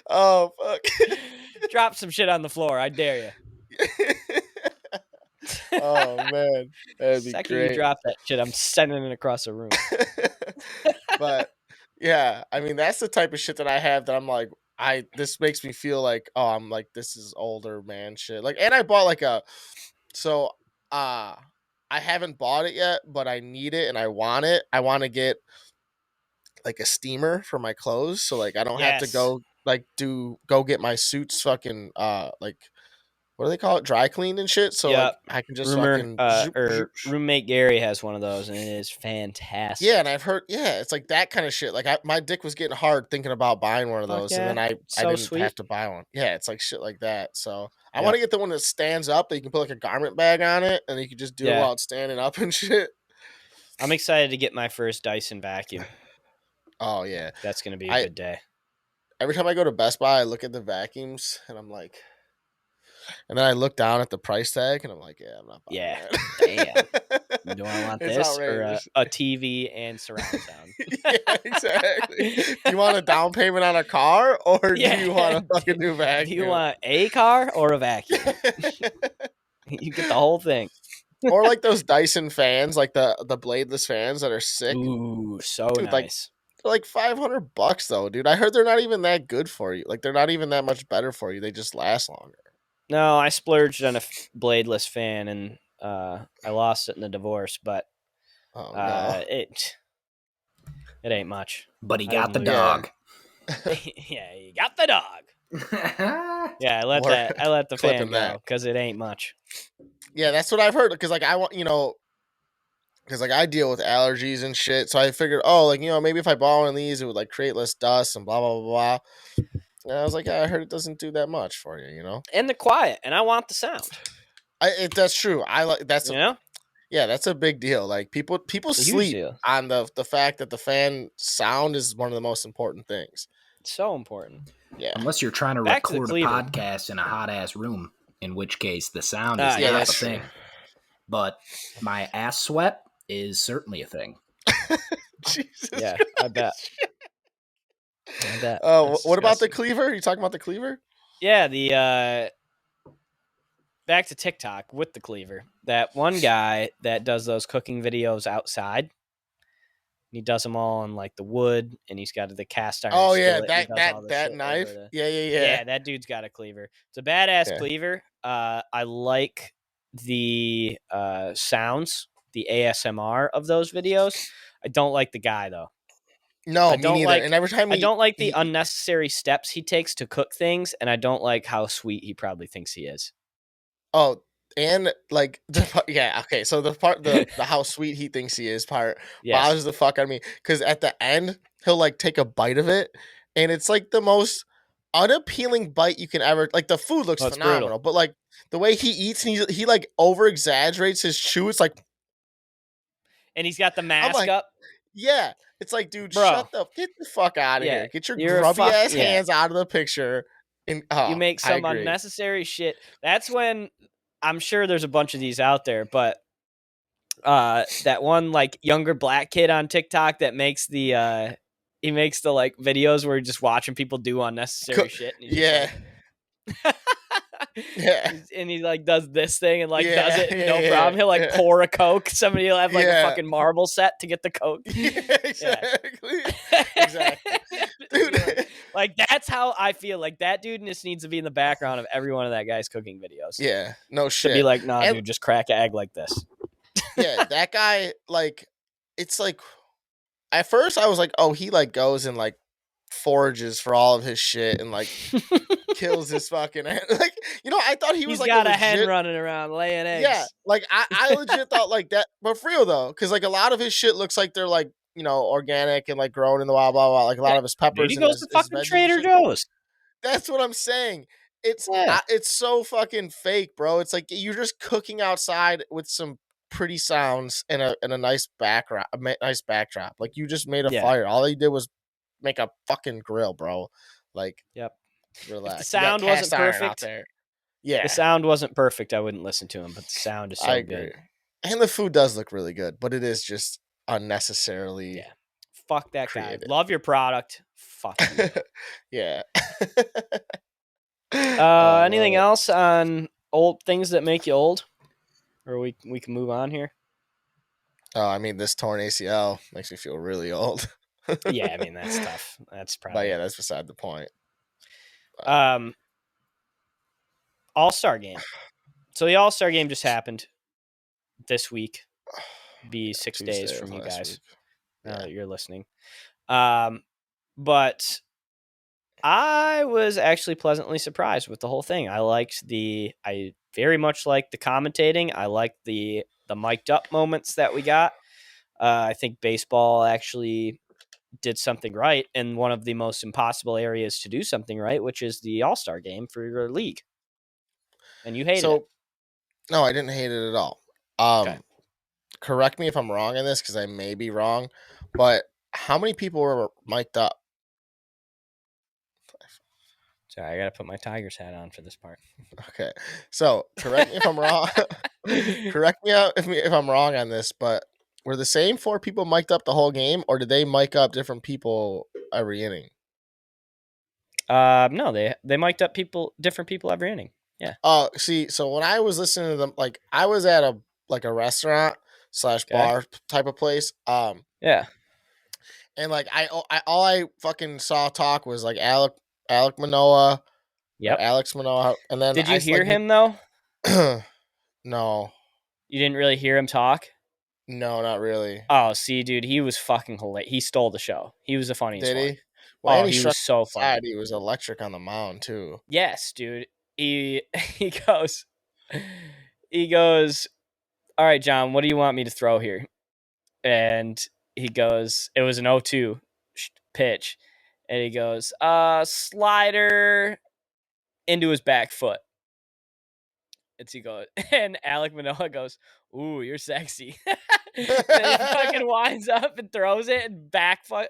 Oh fuck. Drop some shit on the floor. I dare you. Oh man, that'd be Second great. you drop that shit, I'm sending it across the room. But yeah, I mean that's the type of shit that I have that I'm like this makes me feel like I'm like this is older man shit. Like and I bought like so I haven't bought it yet, but I need it and I want it. I want to get like a steamer for my clothes so like I don't have to Yes. go like go get my suits fucking like what do they call it? Dry clean and shit. So like I can just fucking roommate Gary has one of those, and it is fantastic. Yeah, and I've heard it's like that kind of shit. Like my dick was getting hard thinking about buying one of those, and then I didn't have to buy one. Yeah, it's like shit like that. So I want to get the one that stands up that you can put like a garment bag on it, and you can just do it while it's standing up and shit. I'm excited to get my first Dyson vacuum. Oh yeah, that's gonna be a good day. Every time I go to Best Buy, I look at the vacuums, and I'm like, and then I look down at the price tag, and I'm like, yeah, I'm not buying that. Damn. Do I want this or a TV and surround sound? Yeah, exactly. Do you want a down payment on a car, or do you want a fucking new vacuum? Do you want a car or a vacuum? You get the whole thing. Or like those Dyson fans, like the bladeless fans that are sick. Ooh, so nice. They're like $500 though, dude. I heard they're not even that good for you. Like they're not even that much better for you. They just last longer. No, I splurged on a bladeless fan, and I lost it in the divorce, but it ain't much. But he got the dog. Yeah, he got the dog. Yeah, I let the fan go because it ain't much. Yeah, that's what I've heard. Because like I want, because like I deal with allergies and shit, so I figured, maybe if I bought one of these, it would like create less dust and blah blah blah blah. And I was like, I heard it doesn't do that much for you, And the quiet, and I want the sound. That's true. I like that's yeah, that's a big deal. Like people sleep on the fact that the fan sound is one of the most important things. It's so important. Yeah, unless you're trying to record a podcast in a hot ass room, in which case the sound is not the thing. But my ass sweat is certainly a thing. Jesus Christ. I bet. What about the cleaver? Are you talking about the cleaver? Yeah, the back to TikTok with the cleaver. That one guy that does those cooking videos outside. He does them all on like the wood, and he's got the cast iron. Oh yeah, that knife. Yeah. That dude's got a cleaver. It's a badass cleaver. I like the sounds, the ASMR of those videos. I don't like the guy though. No, me neither. And every time I don't like the unnecessary steps he takes to cook things, and I don't like how sweet he probably thinks he is. Oh, and like okay. So the how sweet he thinks he is part bothers the fuck out of me, because at the end he'll like take a bite of it, and it's like the most unappealing bite you can ever. Like the food looks phenomenal, but like the way he eats, and he like over exaggerates his chew. It's like, and he's got the mask up. Yeah, it's like, dude, get the fuck out of here. Get your grubby ass hands out of the picture. And you make some unnecessary shit. That's when I'm sure there's a bunch of these out there, but that one like younger black kid on TikTok that makes the he makes the like videos where he's just watching people do unnecessary shit. And yeah. And he like does this thing and like does it no problem. He'll like pour a Coke. Somebody will have like a fucking marble set to get the Coke. Yeah, exactly. Exactly. Dude. Like that's how I feel. Like that dude just needs to be in the background of every one of that guy's cooking videos. Yeah, no shit. To be like, nah, dude, just crack an egg like this. Yeah, that guy, like, it's like, at first I was like, oh, he like goes and like forages for all of his shit and like kills his fucking like, I thought he was He's like got a hen running around laying eggs. Yeah, like I legit thought like that, but for real though, because like a lot of his shit looks like they're like, organic and like grown in the wild, blah blah. Like a lot of his peppers. Dude, he goes to fucking Trader Joe's. That's what I'm saying. It's so fucking fake, bro. It's like you're just cooking outside with some pretty sounds and a nice backdrop. Like you just made a fire. All he did was make a fucking grill, bro. Like, relax. If the sound wasn't perfect. Yeah, the sound wasn't perfect. I wouldn't listen to him, but the sound is so good. And the food does look really good, but it is just unnecessarily. Yeah, fuck that creative. guy. Love your product. Fuck you. Yeah. Anything else on old things that make you old, or we can move on here? Oh, I mean, this torn ACL makes me feel really old. Yeah, I mean that's tough. That's probably. But yeah, that's beside the point. All-Star game. So the All-Star game just happened this week. Be 6 days from you guys. Now that you're listening. But I was actually pleasantly surprised with the whole thing. I very much liked the commentating. I liked the mic'd up moments that we got. I think baseball actually did something right in one of the most impossible areas to do something right, which is the All-Star game for your league. And you hated it. No, I didn't hate it at all. Okay. Correct me if I'm wrong in this because I may be wrong, but how many people were mic'd up? Sorry, I got to put my Tigers hat on for this part. Okay, so correct me if I'm wrong. Correct me out if I'm wrong on this, but were the same 4 people mic'd up the whole game, or did they mic up different people every inning? No, they mic'd up different people every inning. Yeah. See, so when I was listening to them, like I was at a restaurant / bar type of place. Yeah. And like all I fucking saw talk was like Alec Manoa, Yep. or Alex Manoa, and then Did you hear him though? No. You didn't really hear him talk? No, not really. Oh, see, dude, he was fucking hilarious. He stole the show. He was the funniest Did one. he? Well, Oh, and he was so funny. He was electric on the mound too. Yes, dude. He goes, all right, John, what do you want me to throw here? And he goes, it was an 0-2 pitch. And he goes, slider into his back foot. And Alec Manoa goes, ooh, you're sexy. And he fucking winds up and throws it and back foot,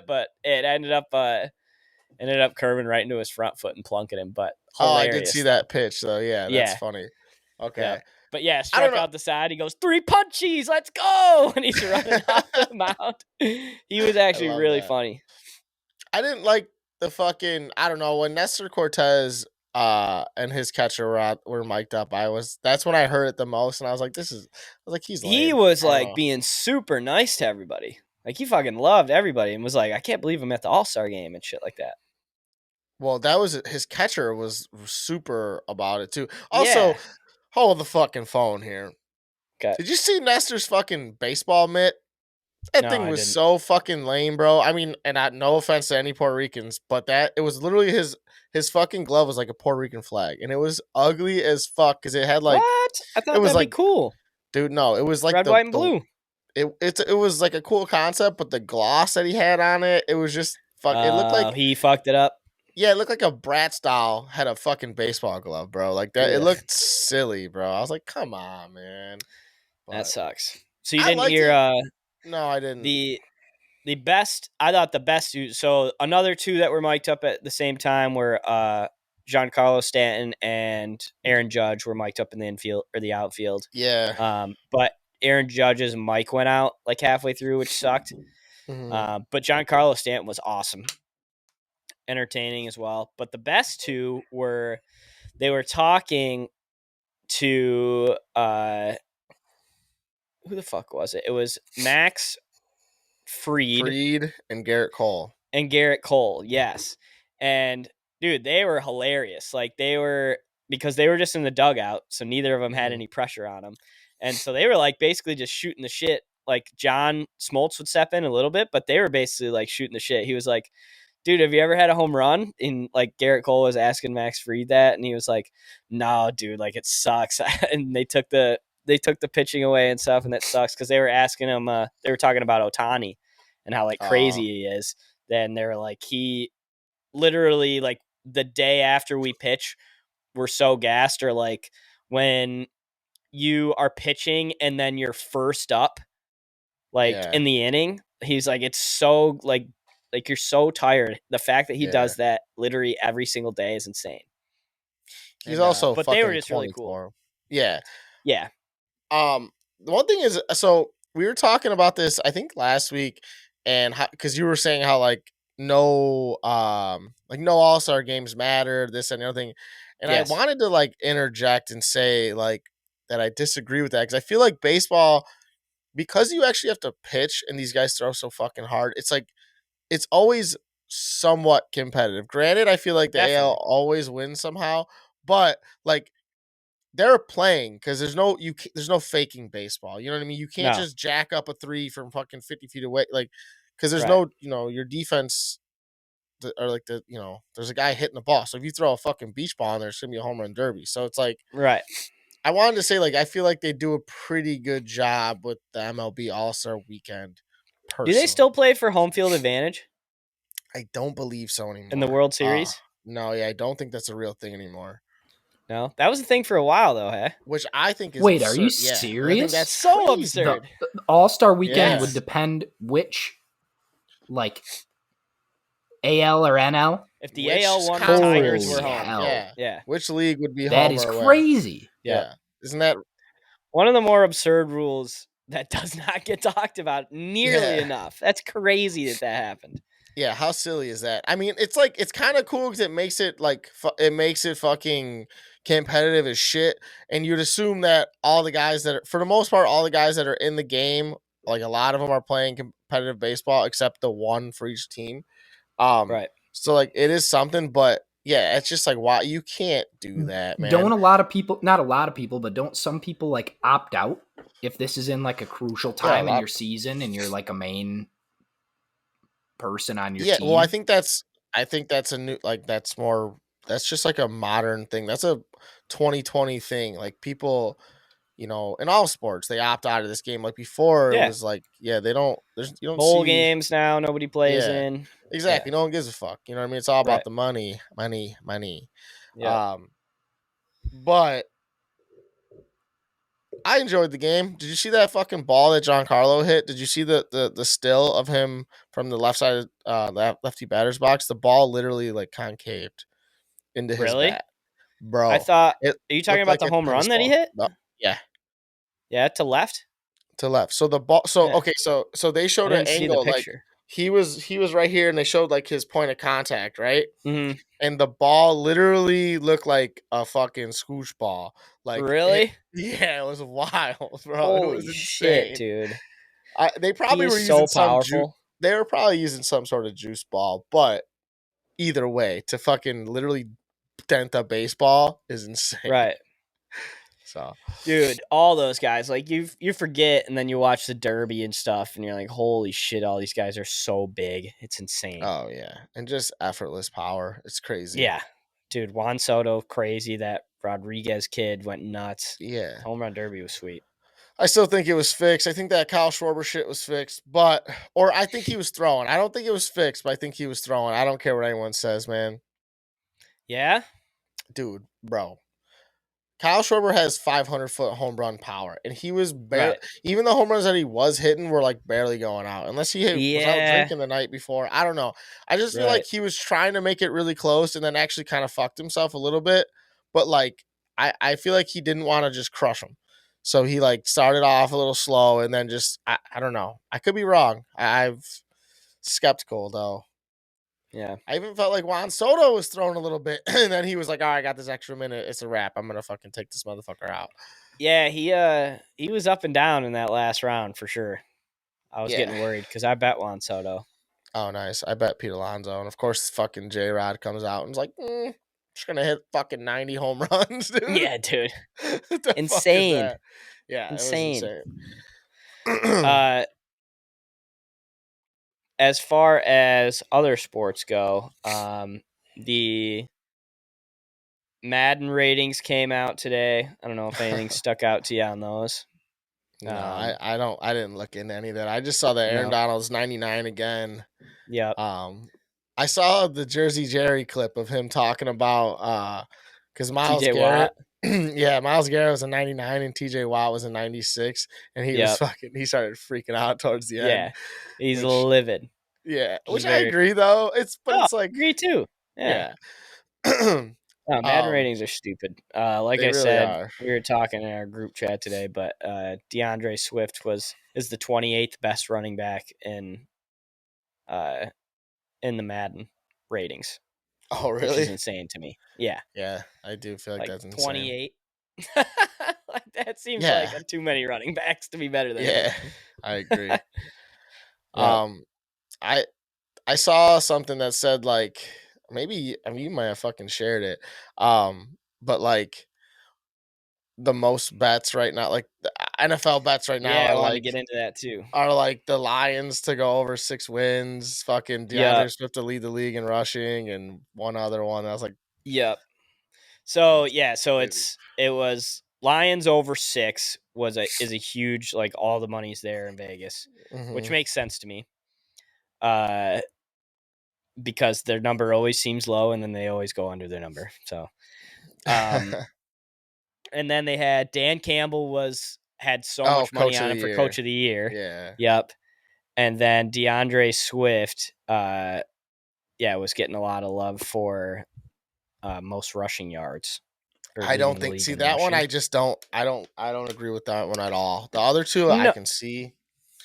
but it ended up curving right into his front foot and plunking him. But hilarious. I did see that pitch though. Yeah, that's funny. Okay. Yeah. But yeah, struck out the side. He goes, 3 punchies, let's go. And he's running off the mound. He was actually really funny. I didn't like the fucking, I don't know, when Nestor Cortez and his catcher were mic'd up. That's when I heard it the most, and I was like, he's lame. He was like being super nice to everybody. Like he fucking loved everybody and was like, I can't believe I'm at the All-Star game and shit like that. Well, that was his catcher was super about it too. Also, hold the fucking phone here. Okay. Did you see Nestor's fucking baseball mitt? That thing was so fucking lame, bro. I mean, and no offense to any Puerto Ricans, but it was literally his fucking glove was like a Puerto Rican flag, and it was ugly as fuck because it had like what? I thought it was like cool, dude. No, it was like red, white, and blue. It was like a cool concept, but the gloss that he had on it, it was just fuck. It looked like he fucked it up. Yeah, it looked like a Bratz doll had a fucking baseball glove, bro. Like that, it looked silly, bro. I was like, come on, man. That sucks. So you didn't hear? No, I didn't. The best, I thought the best. So another 2 that were mic'd up at the same time were Giancarlo Stanton and Aaron Judge were mic'd up in the infield or the outfield. Yeah. But Aaron Judge's mic went out like halfway through, which sucked. Mm-hmm. But Giancarlo Stanton was awesome, entertaining as well. But the best 2 were they were talking to who the fuck was it? It was Max Fried and Garrett Cole. Yes. And dude, they were hilarious. Like because they were just in the dugout, so neither of them had any pressure on them. And so they were like basically just shooting the shit. Like John Smoltz would step in a little bit, but they were basically like shooting the shit. He was like, dude, have you ever had a home run? And like Garrett Cole was asking Max Fried that, and he was like, no, dude, like it sucks. And they took the pitching away and stuff, and that sucks because they were asking him, they were talking about Ohtani and how like crazy he is. Then they were like, he literally like the day after we pitch, we're so gassed, or like when you are pitching and then you're first up, like in the inning, he's like, it's so like you're so tired. The fact that he does that literally every single day is insane. He's also, but they were just really cool. Yeah. Yeah. The one thing is, so we were talking about this, I think last week, and because you were saying how like no All-Star games matter, this and the other thing, and I wanted to like interject and say like that I disagree with that because I feel like baseball, because you actually have to pitch and these guys throw so fucking hard, it's like it's always somewhat competitive. Granted, I feel like the AL always wins somehow, but like they're playing because there's no faking baseball. You know what I mean? You can't just jack up a 3 from fucking 50 feet away, like because there's no your defense there's a guy hitting the ball. So if you throw a fucking beach ball in there, it's gonna be a home run derby. So it's like, Right. I wanted to say, like, I feel like they do a pretty good job with the MLB All-Star Weekend. Do they still play for home field advantage I don't believe so anymore. in the World Series? No, yeah, I don't think that's a real thing anymore. No, that was a thing for a while though, hey? Which I think is Wait, absurd. are you Yeah, serious? I think that's so crazy. absurd. The All-Star Weekend Yes. would depend which, like, AL or NL. If the Which AL won, the conference? Tigers were Holy home. hell. Yeah. Which league would be That home is or away? crazy. Yeah. Isn't that One of the more absurd rules that does not get talked about nearly Yeah. enough. That's crazy that happened. Yeah, how silly is that? I mean, it's like, it's kind of cool because it makes it like it makes it fucking competitive as shit. And you'd assume that all the guys that are, for the most part, all the guys that are in the game, like a lot of them are playing competitive baseball, except the one for each team. Right. So like it is something, but yeah, it's just like, why you can't do that, man. Don't a lot of people, not a lot of people, but don't some people like opt out if this is in like a crucial time in your season and you're like a main person on your team? Well, I think that's a new, like, that's just like a modern thing. That's a 2020 thing. Like, people, in all sports, they opt out of this game. Like, before it was like, they don't, you don't bowl see games now, nobody plays in. Exactly. No one gives a fuck. You know what I mean? It's all about Right. the money. Yeah. But I enjoyed the game. Did you see that fucking ball that Giancarlo hit? Did you see the still of him from the left side of lefty batter's box? The ball literally like concaved into his bat. Bro. I thought, are you talking about like the a home run tennis that he ball. hit? No, yeah. Yeah, to left? To left. So the ball, so Yeah. okay, so they showed I an didn't see the angle, like picture. he was right here and they showed like his point of contact, right? Mm-hmm. And the ball literally looked like a fucking swoosh ball. Like, really? It was wild, bro. Holy It was shit, insane. dude. They probably He were is using so powerful. They were probably using some sort of juice ball, but either way, to fucking literally dent a baseball is insane. Right. So, dude, all those guys, like you forget, and then you watch the Derby and stuff, and you're like, holy shit, all these guys are so big. It's insane. oh yeah, and just effortless power. It's crazy. Yeah, dude, Juan Soto, crazy. That Rodriguez kid went nuts. Yeah, home run derby was sweet. I still think it was fixed. I think that Kyle Schwarber shit was fixed, or I think he was throwing. I don't think it was fixed, but I think he was throwing. I don't care what anyone says, man. Yeah, dude, bro. Kyle Schwarber has 500-foot home run power, and he was even the home runs that he was hitting were like barely going out, unless he was out drinking the night before. I don't know. I just feel like he was trying to make it really close, and then actually kind of fucked himself a little bit. But like, I feel like he didn't want to just crush him, so he like started off a little slow, and then just I don't know. I could be wrong. I've skeptical though. Yeah. I even felt like Juan Soto was thrown a little bit, and then he was like, all right, I got this extra minute. It's a wrap. I'm going to fucking take this motherfucker out. Yeah, he was up and down in that last round for sure. I was getting worried because I bet Juan Soto. Oh, nice. I bet Pete Alonso. And, of course, fucking J-Rod comes out and is like, just going to hit fucking 90 home runs, dude. Yeah, dude. Insane. Yeah, insane. It was insane. As far as other sports go, the Madden ratings came out today. I don't know if anything stuck out to you on those. No, I don't. I didn't look into any of that. I just saw that Aaron Donald's 99 again. Yeah. I saw the Jersey Jerry clip of him talking about because Miles TJ Garrett. Yeah, Miles Garrett was a 99 and TJ Watt was a 96, and he was he started freaking out towards the end. Yeah, he's livid. Yeah, which I agree though. It's like I agree too. Yeah. Madden ratings are stupid. Like I said, we were talking in our group chat today, but DeAndre Swift is the 28th best running back in the Madden ratings. Oh, really? Which is insane to me. Yeah. Yeah, I do feel like that's insane. 28. Like that seems like too many running backs to be better than him. I agree. I saw something that said like maybe you might have fucking shared it. But like the most bets right now, like NFL bets right now Yeah, I are wanted to like get into that too. the Lions to go over 6 wins, fucking Yep. DeAndre Swift to lead the league in rushing, and one other one. I was like, Yep. So that's yeah, so crazy. it was Lions over 6 is a huge, like, all the money's there in Vegas, which makes sense to me. Because their number always seems low and then they always go under their number. So and then they had Dan Campbell had so much money Coach of on the him for year. coach of the year. Yeah. Yep. And then DeAndre Swift, was getting a lot of love for most rushing yards. I don't Leading the think. league See in that one, rushing. I just don't. I don't agree with that one at all. The other two, I No, can see.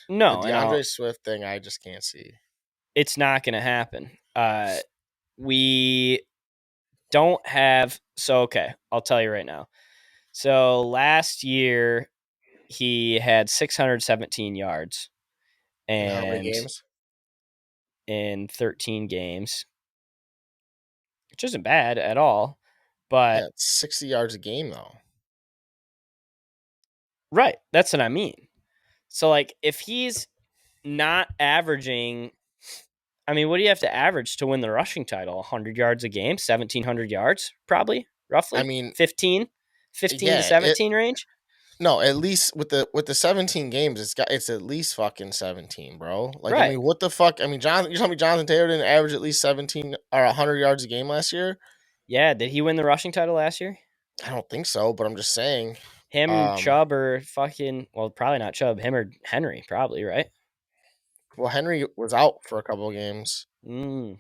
The no, DeAndre Swift thing, I just can't see. it's not going to happen. We don't have. So okay, I'll tell you right now. So last year he had 617 yards, And how many and games? in 13 games, which isn't bad at all. But Yeah, it's 60 yards a game though. right, that's what I mean. So like, if he's not averaging, I mean, what do you have to average to win the rushing title? 100 yards a game, 1,700 yards, probably, roughly. I mean, 15 to yeah, 17 range. no, at least with the 17 games, it's at least fucking 17, bro. Like, I Right. mean, what the fuck? I mean, you're telling me Jonathan Taylor didn't average at least 17 or 100 yards a game last year? Yeah. Did he win the rushing title last year? I don't think so, but I'm just saying. Him, Chubb, or fucking, well, probably not Chubb. Him or Henry, probably, right? Well, Henry was out for a couple of games. Mm.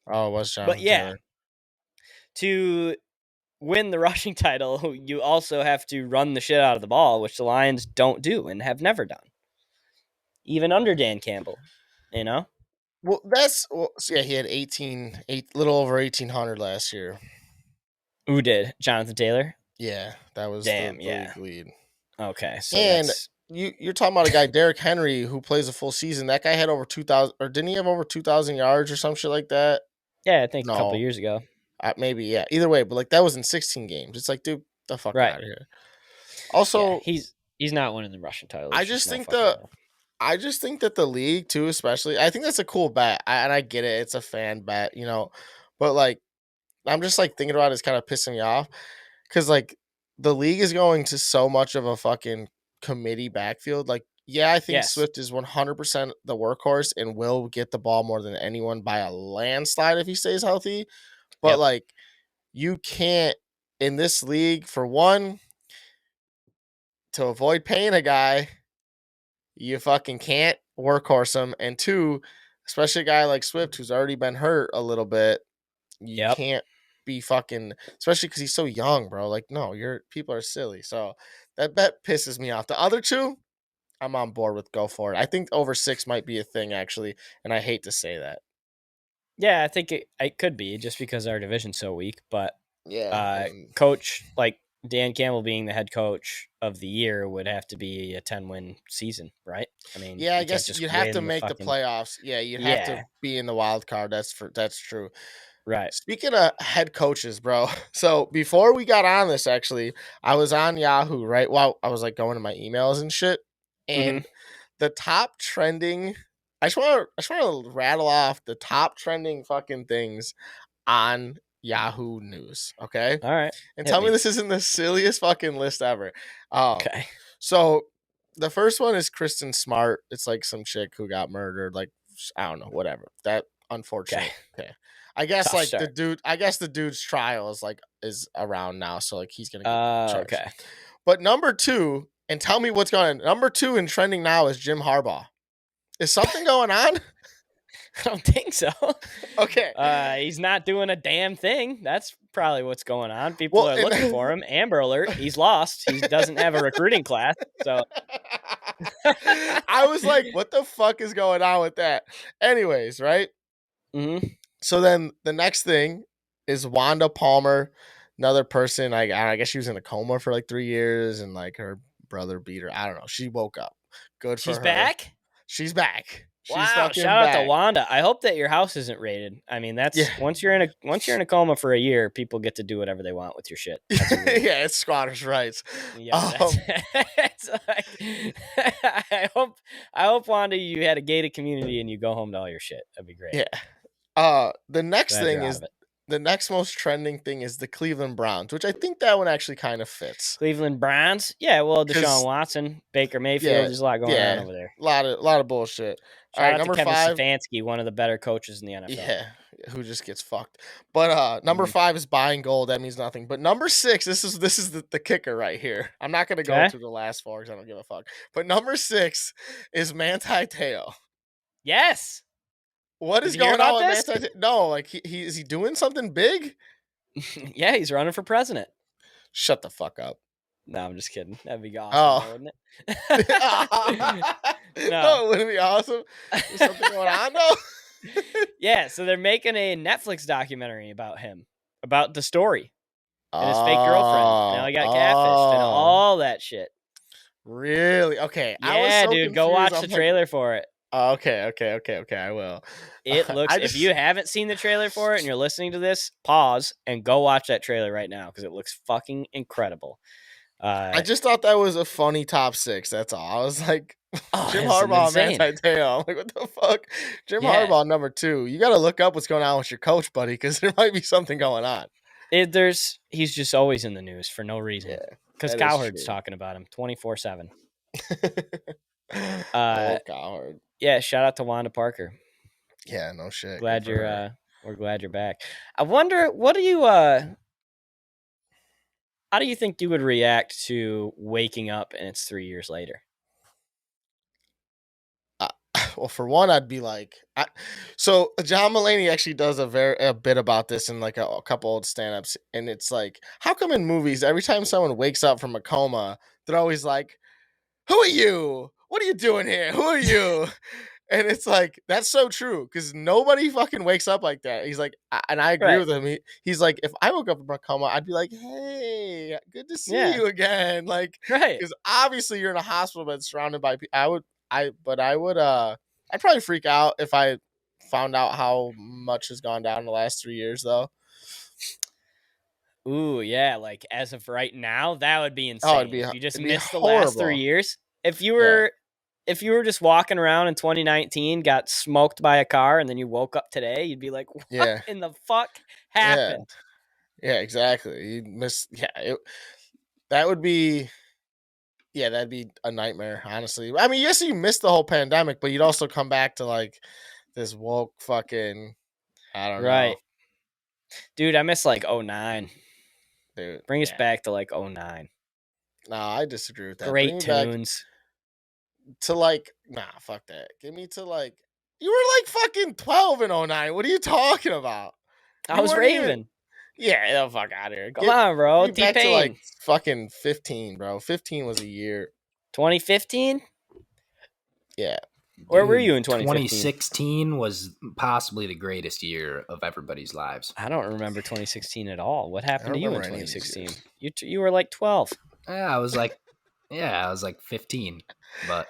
Oh, it was But Jonathan yeah, Taylor. to win the rushing title, you also have to run the shit out of the ball, which the Lions don't do and have never done, even under Dan Campbell. You know. Well, so yeah, he had 8, little over 1,800 last year. Who did? Jonathan Taylor? Yeah, that was Damn, the yeah. league lead. Okay, so And that's you're talking about a guy, Derrick Henry, who plays a full season. That guy had over 2,000, or didn't he have over 2,000 yards or some shit like that? I think a couple No, years ago. maybe, yeah. Either way, but like that was in 16 games. It's like, dude, the fuck Right. out of here. Yeah, Also, he's not winning the rushing title. I There's just no think fucking way. I just think that the league too, especially, I think that's a cool bet, and I get it. It's a fan bet, but like, I'm just like thinking about it, it's kind of pissing me off because like the league is going to so much of a fucking committee backfield. Like, yeah, I think Yes. Swift is 100% the workhorse and will get the ball more than anyone by a landslide if he stays healthy. But Yep. like, you can't in this league, for one, to avoid paying a guy, you fucking can't workhorse him, and two, especially a guy like Swift who's already been hurt a little bit, you Yep. can't be fucking, especially because he's so young, bro. Like, no, people are silly. So that bet pisses me off. The other two, I'm on board with. Go for it. I think over 6 might be a thing actually, and I hate to say that. Yeah, I think it could be just because our division's so weak. But Yeah, coach, like Dan Campbell being the head coach of the year, would have to be a 10-win season, right? I mean, yeah, I you can't guess just you'd have to win make the playoffs. Yeah, you'd have to be in the wild card. That's true. Right. Speaking of head coaches, bro. So before we got on this, actually, I was on Yahoo, right? Well, I was like going to my emails and shit, and the top trending. I just want to rattle off the top trending fucking things on Yahoo News, okay? All right. And tell me this isn't the silliest fucking list ever. Okay. So the first one is Kristen Smart. It's like some chick who got murdered. Like, I don't know, whatever. That unfortunate. Okay. I guess Tough start. the dude's trial is around now, so like he's gonna get charged. Okay. But number 2, and tell me what's going on. Number 2 and trending now is Jim Harbaugh. Is something going on? I don't think so. Okay. He's not doing a damn thing. That's probably what's going on. People are looking for him. Amber Alert. He's lost. He doesn't have a recruiting class. So I was like, what the fuck is going on with that? Anyways, right? Mm-hmm. So then the next thing is Wanda Palmer, another person. I guess she was in a coma for like 3 years, and like her brother beat her. I don't know. She woke up. Good for her. She's back? She's back. She's Wow! fucking Shout out to back. Wanda. I hope that your house isn't raided. I mean, that's Yeah. once you're in a coma for a year, people get to do whatever they want with your shit. That's a rule. Yeah, it's squatters' rights. Yeah, that's it's like, I hope Wanda, you had a gated community and you go home to all your shit. That'd be great. Yeah. The next Glad thing you're out is of it. the next most trending thing is the Cleveland Browns, which I think that one actually kind of fits. Cleveland Browns. Yeah, well, 'Cause- Deshaun Watson, Baker Mayfield. Yeah, There's a lot going on over there. A lot of bullshit. All Shout right, out to number Kevin 5. Stefanski, one of the better coaches in the NFL. Yeah, who just gets fucked. But number 5 is buying gold. That means nothing. But number 6, this is the kicker right here. I'm not gonna go Okay. to the last 4 because I don't give a fuck. But number 6 is Manti Te'o. Yes. What is Did you hear going on about with this? Manti Te'o? No, like is he doing something big? Yeah, he's running for president. Shut the fuck up. No, I'm just kidding. That'd be awesome, wouldn't it? No, wouldn't it be awesome? There's something going on though. Yeah, so they're making a Netflix documentary about him, about the story and his fake girlfriend. Now he got catfished and all that shit. Really? Okay. Yeah, I was so dude, go confused. watch I'm the like, trailer for it. Okay. I will. It looks. If you haven't seen the trailer for it and you're listening to this, pause and go watch that trailer right now because it looks fucking incredible. I just thought that was a funny top 6. That's all. I was like, Jim it's Harbaugh, insane. Manti Te'o. I'm like, what the fuck? Jim Harbaugh, number 2. You got to look up what's going on with your coach, buddy, because there might be something going on. He's just always in the news for no reason. Yeah, because Cowherd's talking about him 24/7. Cowherd. Yeah, shout out to Wanda Parker. Yeah, no shit. We're glad you're back. I wonder, what do you how do you think you would react to waking up and it's 3 years later? Well, for one, I'd be like, so John Mulaney actually does a bit about this in like a couple old stand-ups, and it's like, how come in movies every time someone wakes up from a coma, they're always like, "Who are you? What are you doing here? Who are you?" And it's like, that's so true because nobody fucking wakes up like that. He's like, and I agree with him. He's like, if I woke up from a coma, I'd be like, "Hey, good to see you again." Like, because obviously you're in a hospital bed surrounded by people. I'd probably freak out if I found out how much has gone down in the last 3 years, though. Ooh, yeah. Like as of right now, that would be insane. If you just missed the last 3 years. If you were just walking around in 2019, got smoked by a car, and then you woke up today, you'd be like, "What in the fuck happened?" Yeah, exactly. You missed. Yeah, that would be. Yeah, that'd be a nightmare, honestly. I mean, yes, you missed the whole pandemic, but you'd also come back to like this woke fucking, I don't know. Dude, I miss like 2009. Dude, bring us back to like 2009. No, I disagree with that. Great tunes. To like, fuck that. Give me to like, you were like fucking 12 in 2009. What are you talking about? I was raving. Yeah, the fuck out of here. Come on, bro. Back to like fucking 15, bro. 15 was a year. 2015? Yeah. Where were you in 2015? 2016 was possibly the greatest year of everybody's lives. I don't remember 2016 at all. What happened to you in 2016? You were like 12. I was like 15. But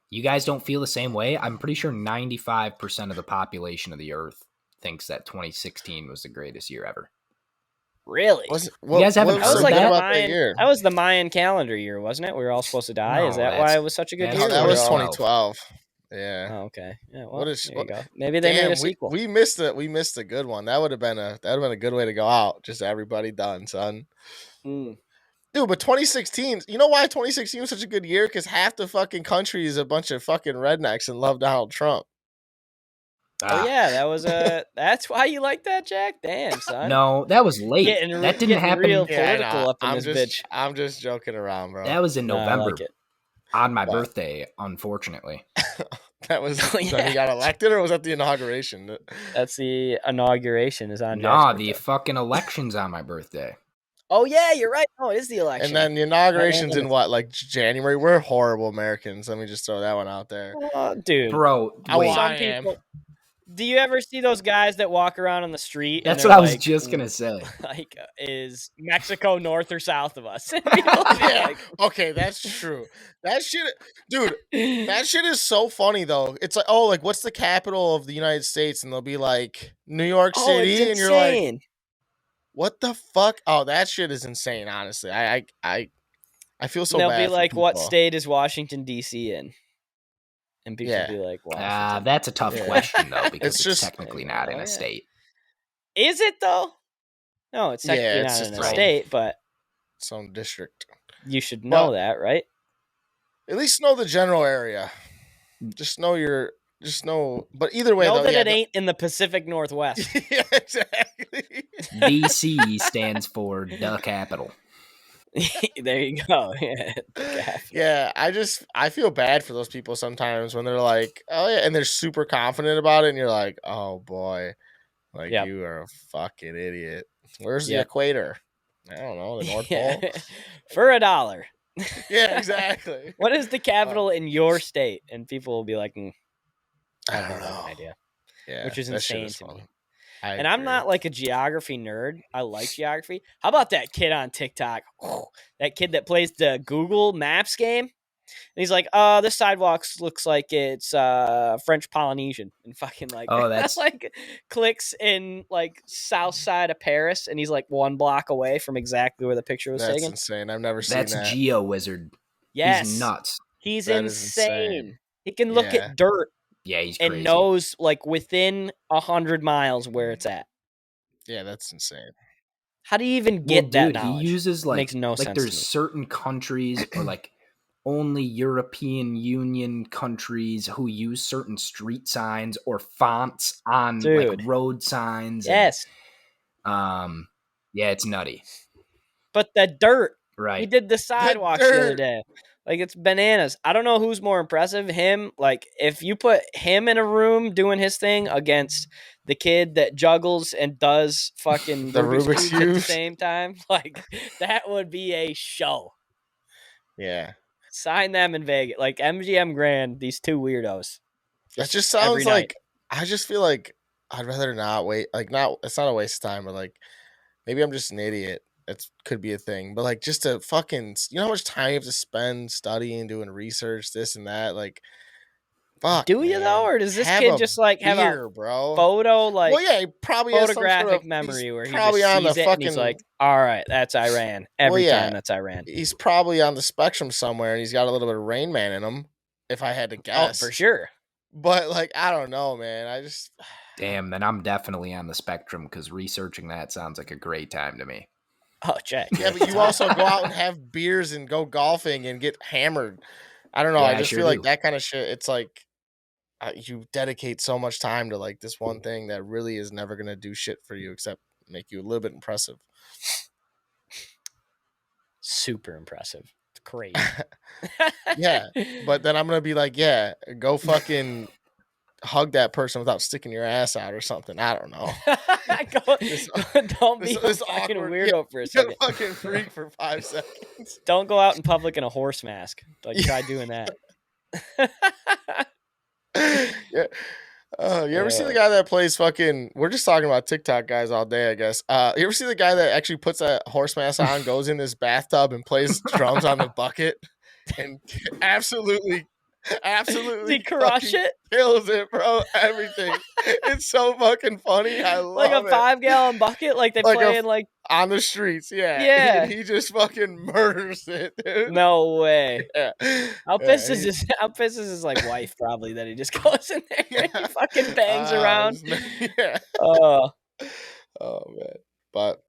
you guys don't feel the same way? I'm pretty sure 95% of the population of the earth thinks that 2016 was the greatest year ever. Really? You guys haven't heard that? That was the Mayan calendar year, wasn't it? We were all supposed to die. No, Is that why it was such a good year? That was 2012. Yeah. Oh, okay. Yeah. Well, there you go. Maybe they made a sequel. We missed it. We missed a good one. That would have been a good way to go out. Just everybody done, son. Mm. Dude, but 2016, you know why 2016 was such a good year? Because half the fucking country is a bunch of fucking rednecks and love Donald Trump. Oh yeah, that was that's why you like that, Jack? Damn, son. No, that was late. That didn't happen. Real political up in this bitch. I'm just joking around, bro. That was in November. Like on my birthday, unfortunately. That was when he got elected, or was that the inauguration? That's the inauguration is on. Nah, the fucking election's on my birthday. Oh yeah, you're right. Oh, it is the election. And then the inauguration's in what, like January? We're horrible Americans. Let me just throw that one out there. Dude, bro. Some people. Do you ever see those guys that walk around on the street? That's and what I they're was like, just gonna say. Like, is Mexico north or south of us? And people be Yeah. like, Okay, that's true. That shit, dude. That shit is so funny though. It's like, oh, like what's the capital of the United States? And they'll be like New York oh, it's City, and you're like, insane. what the fuck? Oh, that shit is insane. Honestly, I feel so They'll bad be like, for what people. state is Washington D.C. in? And people Yeah. be like, Washington. That's a tough Yeah. question though, because It's it's just- technically not in Oh, a yeah. state. Is it though? No, it's Yeah, technically it's not just in a its own- state, but some district. you should know But- that, right? At least know the general area. Just know, but either way Know though, that yeah, it ain't in the Pacific Northwest. yeah, exactly. DC stands for the capital. There you go. Yeah, the capital. Yeah, I feel bad for those people sometimes when they're like, oh yeah, and they're super confident about it, and you're like, oh boy, like Yep. you are a fucking idiot. Where's the Yep. equator? I don't know, the North Yeah. Pole. For $1. Yeah, exactly. What is the capital in your state? And people will be like, I I don't don't have know. an idea. Yeah, Which is that shit insane is to fun. me. I And I'm agree. not like a geography nerd. I like geography. How about that kid on TikTok? That kid that plays the Google Maps game? And he's like, this sidewalk looks like it's French Polynesian. And fucking like, Oh, that's- like clicks in like south side of Paris. And he's like 1 block away from exactly where the picture was That's taken. insane. I've never seen That's that. Geo Wizard. Yes. He's nuts. He's That is insane. insane. He can look Yeah. at dirt Yeah, he's and crazy. knows like within 100 miles where it's at. Yeah, that's insane. How do you even Well, get that dude, knowledge? he uses like Makes no sense to there's me. certain countries or like only European Union countries who use certain street signs or fonts on like Dude. road signs. Yes, And, yeah, it's nutty. but the dirt. He Right. did the sidewalks the other dirt. day. Like, it's bananas. I don't know who's more impressive, him. Like, if you put him in a room doing his thing against the kid that juggles and does fucking The Rubik's Rubik's Cubes at the Cubes. same time, like, that would be a show. Yeah. Sign them in Vegas. Like, MGM Grand, these two weirdos. That just every sounds night. like, I just feel like I'd rather not wait. Like, it's not a waste of time, but like, maybe I'm just an idiot. It could be a thing, but like, just to fucking, you know how much time you have to spend studying, doing research, this and that. Like, fuck. Do you, man. though? Or does this Have kid a just, like, have a beer, bro? photo, like, well, yeah, he probably has some sort photographic of- memory he's where he probably just on the sees it and he's fucking- like, all right, that's Iran. Every yeah. time that's Iran. He's probably on the spectrum somewhere, and he's got a little bit of Rain Man in him. If I had to guess, Oh, for sure. But like, I don't know, man. I just Damn, then I'm definitely on the spectrum because researching that sounds like a great time to me. Oh, check. yeah, but you also go out and have beers and go golfing and get hammered. I don't know. Yeah, I I just sure feel like do. that kind of shit. It's like you dedicate so much time to like this one thing that really is never gonna do shit for you except make you a little bit impressive. Super impressive. It's crazy. Yeah, but then I'm gonna be like, yeah, go fucking hug that person without sticking your ass out or something. I don't know. Don't be this a fucking awkward- weird for a You're second. a fucking freak for 5 seconds. Don't go out in public in a horse mask. Like, try doing that. Yeah. You ever see the guy that plays fucking? We're just talking about TikTok guys all day, I guess. You ever see the guy that actually puts a horse mask on, goes in his bathtub, and plays drums on the bucket, and absolutely Did he crush fucking it? kills it, bro. Everything. It's so fucking funny. I love Like a it. 5-gallon bucket? Like they Like a play in like, On the streets, yeah. Yeah. He just fucking murders it, dude. no way. Yeah. How Yeah, pissed is he- his like wife probably that he just goes in there and he fucking bangs Ah, around? Yeah. Oh, Oh man. But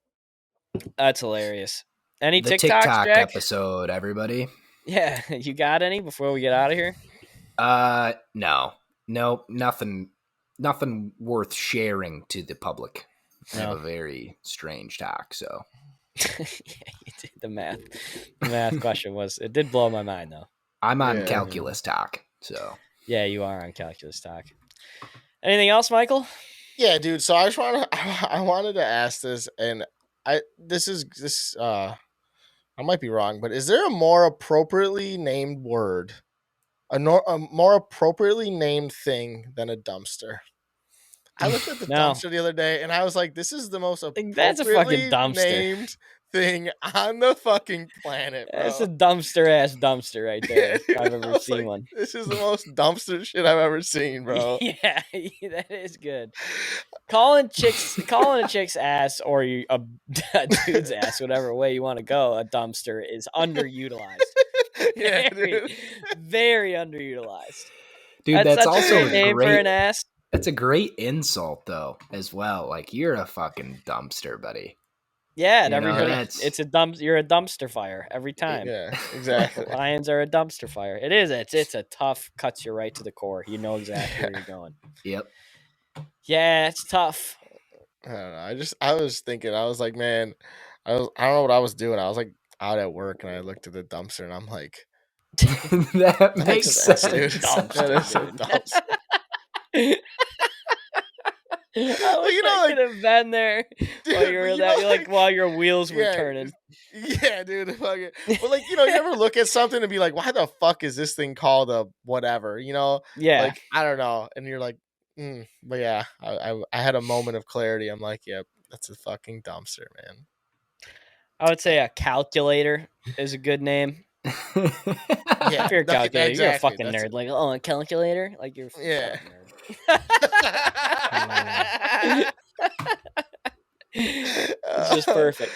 that's hilarious. Any The TikToks, TikTok Jack? episode, everybody. Yeah, you got any before we get out of here? No, nothing worth sharing to the public. I have No. a very strange talk, so Yeah, you did the math. The math question it did blow my mind though. I'm on Yeah. calculus talk. So Yeah, you are on calculus talk. Anything else, Michael? yeah, dude. So I just I wanted to ask this, and I might be wrong, but is there a more appropriately named word, a more appropriately named thing than a dumpster? I looked at the No. dumpster the other day, and I was like, "This is the most That's a fucking appropriately dumpster. named thing on the fucking planet, bro." That's a dumpster ass dumpster right there. Yeah, If dude, I've I ever was seen like, one. "This is the most dumpster shit I've ever seen, bro." Yeah, that is good. Calling a chick's ass or a dude's ass, whatever way you want to go, a dumpster is underutilized. Yeah, Very, dude. very underutilized. Dude, That's that's such also a great name for an ass. That's a great insult, though, as well. Like, you're a fucking dumpster, buddy. Yeah, You know, everybody. that's- It's a dump. You're a dumpster fire every time. Yeah, exactly. Lions are a dumpster fire. It is. It's a tough. Cuts you right to the core. You know exactly where you're going. Yep. Yeah, it's tough. I don't know. I was thinking, I was like, man, I don't know what I was doing. I was like out at work, and I looked at the dumpster, and I'm like, That makes that's ass, sense. dude. Dumpster, That is a dude. dumpster. I wish you know, I like- could have been there while Dude, you were but you that. know, You're like like- while your wheels were Yeah, turning. Yeah, dude. Fucking, but like, you know, you ever look at something and be like, why the fuck is this thing called a whatever? You know, Yeah. like I don't know. And you're like, but yeah, I had a moment of clarity. I'm like, yep, that's a fucking dumpster, man. I would say a calculator is a good name. Yeah, If you're a calculator, you're a exactly, fucking that's nerd. Like, oh, a calculator? Like, you're a Yeah. fucking nerd. It's It's just perfect.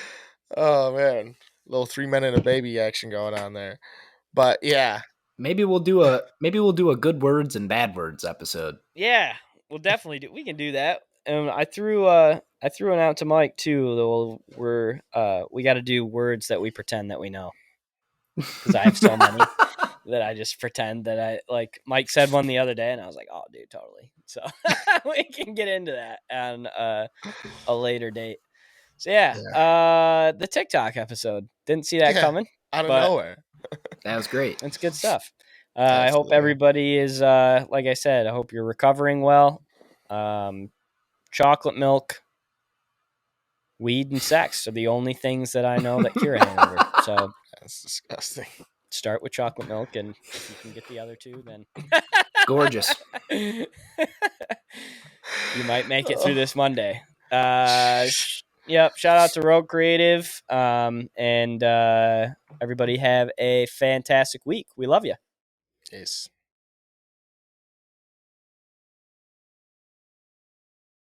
Oh man, little 3 Men and a Baby action going on there. But yeah, Maybe we'll do a good words and bad words episode. Yeah, we'll definitely do. We can do that. I threw one out to Mike too. Though we got to do words that we pretend that we know, because I have so many that I just pretend that I like. Mike said one the other day, and I was like, "Oh, dude, totally." So we can get into that on a later date. So the TikTok episode, didn't see that coming. Out of but nowhere. That was great. It's good stuff. I hope Absolutely. everybody is, like I said, I hope you're recovering well. Chocolate milk, weed, and sex are the only things that I know that cure a hangover. So That's disgusting. start with chocolate milk, and if you can get the other two, then Gorgeous. you might make it through this Monday. Yep. Shout out to Rogue Creative. And everybody have a fantastic week. We love you. Yes.